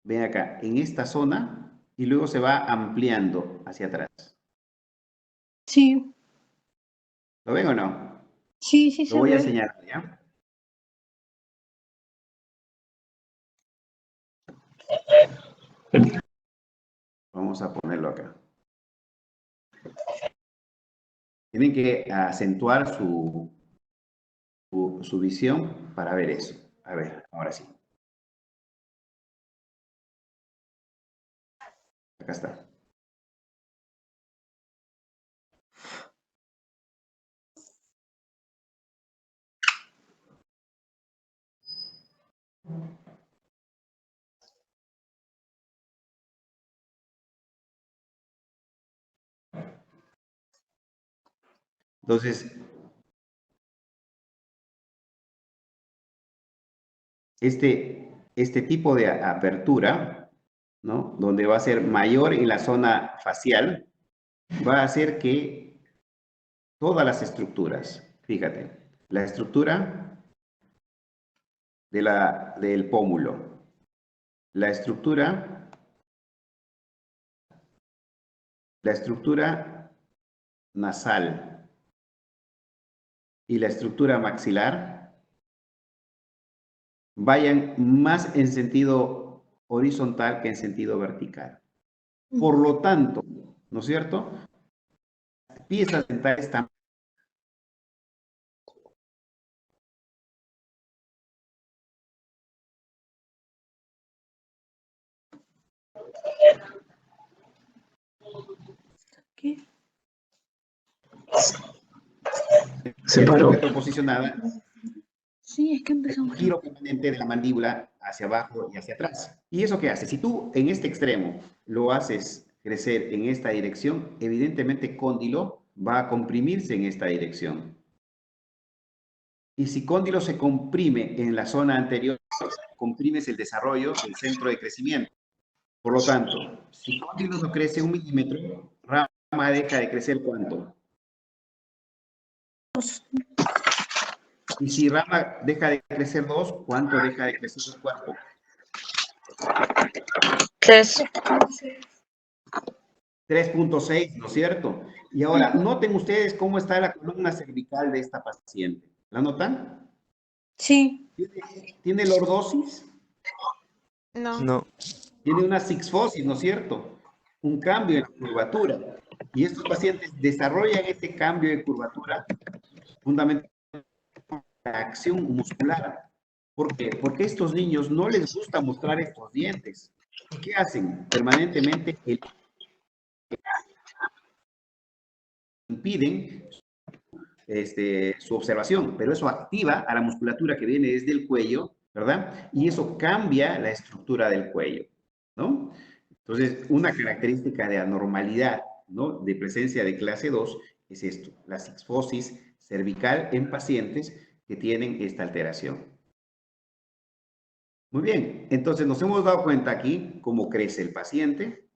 Ven acá, en esta zona y luego se va ampliando hacia atrás. Sí. ¿Lo ven o no? Sí, sí se Lo voy a ve. señalar, ¿ya? Vamos a ponerlo acá. Tienen que acentuar su visión para ver eso. A ver, ahora sí. Acá está. Entonces, este tipo de apertura, ¿no? Donde va a ser mayor en la zona facial, va a hacer que todas las estructuras, fíjate, la estructura del pómulo, la estructura nasal y la estructura maxilar vayan más en sentido horizontal que en sentido vertical. Por lo tanto, ¿no es cierto? Las piezas dentales están Se paró. posicionada. Sí, es que empezamos. El giro permanente de la mandíbula hacia abajo y hacia atrás. ¿Y eso qué hace? Si tú en este extremo lo haces crecer en esta dirección, evidentemente cóndilo va a comprimirse en esta dirección. Y si cóndilo se comprime en la zona anterior, comprimes el desarrollo del centro de crecimiento. Por lo tanto, si cóndilo no crece 1 milímetro, rama deja de crecer ¿cuánto? Y si rama deja de crecer 2, ¿cuánto deja de crecer el cuerpo? 3. 3.6, ¿no es cierto? Y ahora, noten ustedes cómo está la columna cervical de esta paciente. ¿La notan? Sí. ¿Tiene lordosis? No. No. Tiene una sixfosis, ¿no es cierto? Un cambio en la curvatura. Y estos pacientes desarrollan este cambio de curvatura fundamentalmente la acción muscular. ¿Por qué? Porque a estos niños no les gusta mostrar estos dientes. ¿Y qué hacen? Permanentemente impiden su observación, pero eso activa a la musculatura que viene desde el cuello, ¿verdad? Y eso cambia la estructura del cuello, ¿no? Entonces, una característica de anormalidad, ¿no? De presencia de clase 2 es esto, la sixfosis cervical en pacientes que tienen esta alteración. Muy bien, entonces nos hemos dado cuenta aquí cómo crece el paciente.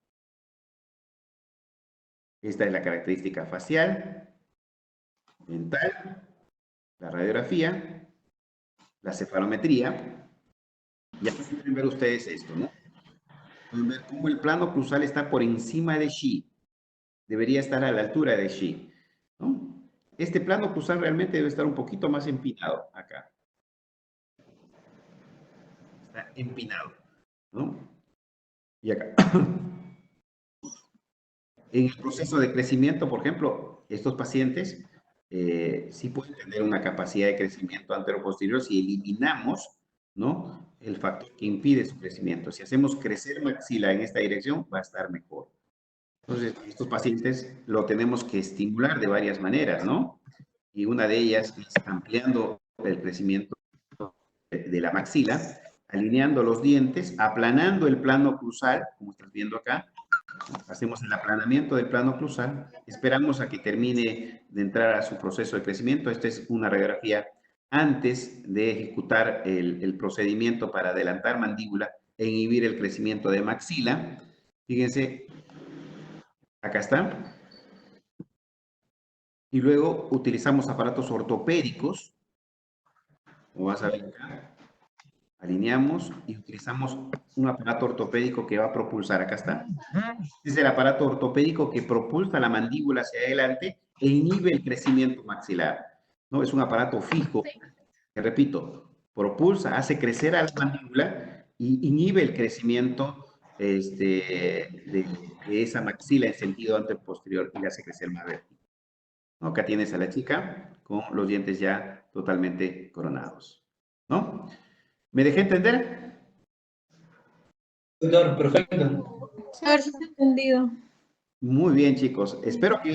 Esta es la característica facial, dental, la radiografía, la cefalometría. Y aquí pueden ver ustedes esto, ¿no? Pueden ver cómo el plano cruzal está por encima de Xi. Debería estar a la altura de Xi, ¿no? Este plano cruzal realmente debe estar un poquito más empinado acá. Está empinado, ¿no? Y acá. En el proceso de crecimiento, por ejemplo, estos pacientes sí pueden tener una capacidad de crecimiento anteroposterior si eliminamos, ¿no?, el factor que impide su crecimiento. Si hacemos crecer maxila en esta dirección, va a estar mejor. Entonces, estos pacientes lo tenemos que estimular de varias maneras, ¿no? Y una de ellas es ampliando el crecimiento de la maxila, alineando los dientes, aplanando el plano cruzal, como estás viendo acá. Hacemos el aplanamiento del plano cruzal, esperamos a que termine de entrar a su proceso de crecimiento. Esta es una radiografía antes de ejecutar el procedimiento para adelantar mandíbula e inhibir el crecimiento de maxila. Fíjense, acá está. Y luego utilizamos aparatos ortopédicos, como vas a ver acá. Alineamos y utilizamos un aparato ortopédico que va a propulsar. Acá está. Este es el aparato ortopédico que propulsa la mandíbula hacia adelante e inhibe el crecimiento maxilar, ¿no? Es un aparato fijo que, repito, propulsa, hace crecer a la mandíbula y inhibe el crecimiento de esa maxila en sentido anteposterior y le hace crecer más rápido. Acá tienes a la chica con los dientes ya totalmente coronados, ¿no? ¿Me dejé entender? Doctor, perfecto. A ver si está entendido. Muy bien, chicos. Espero que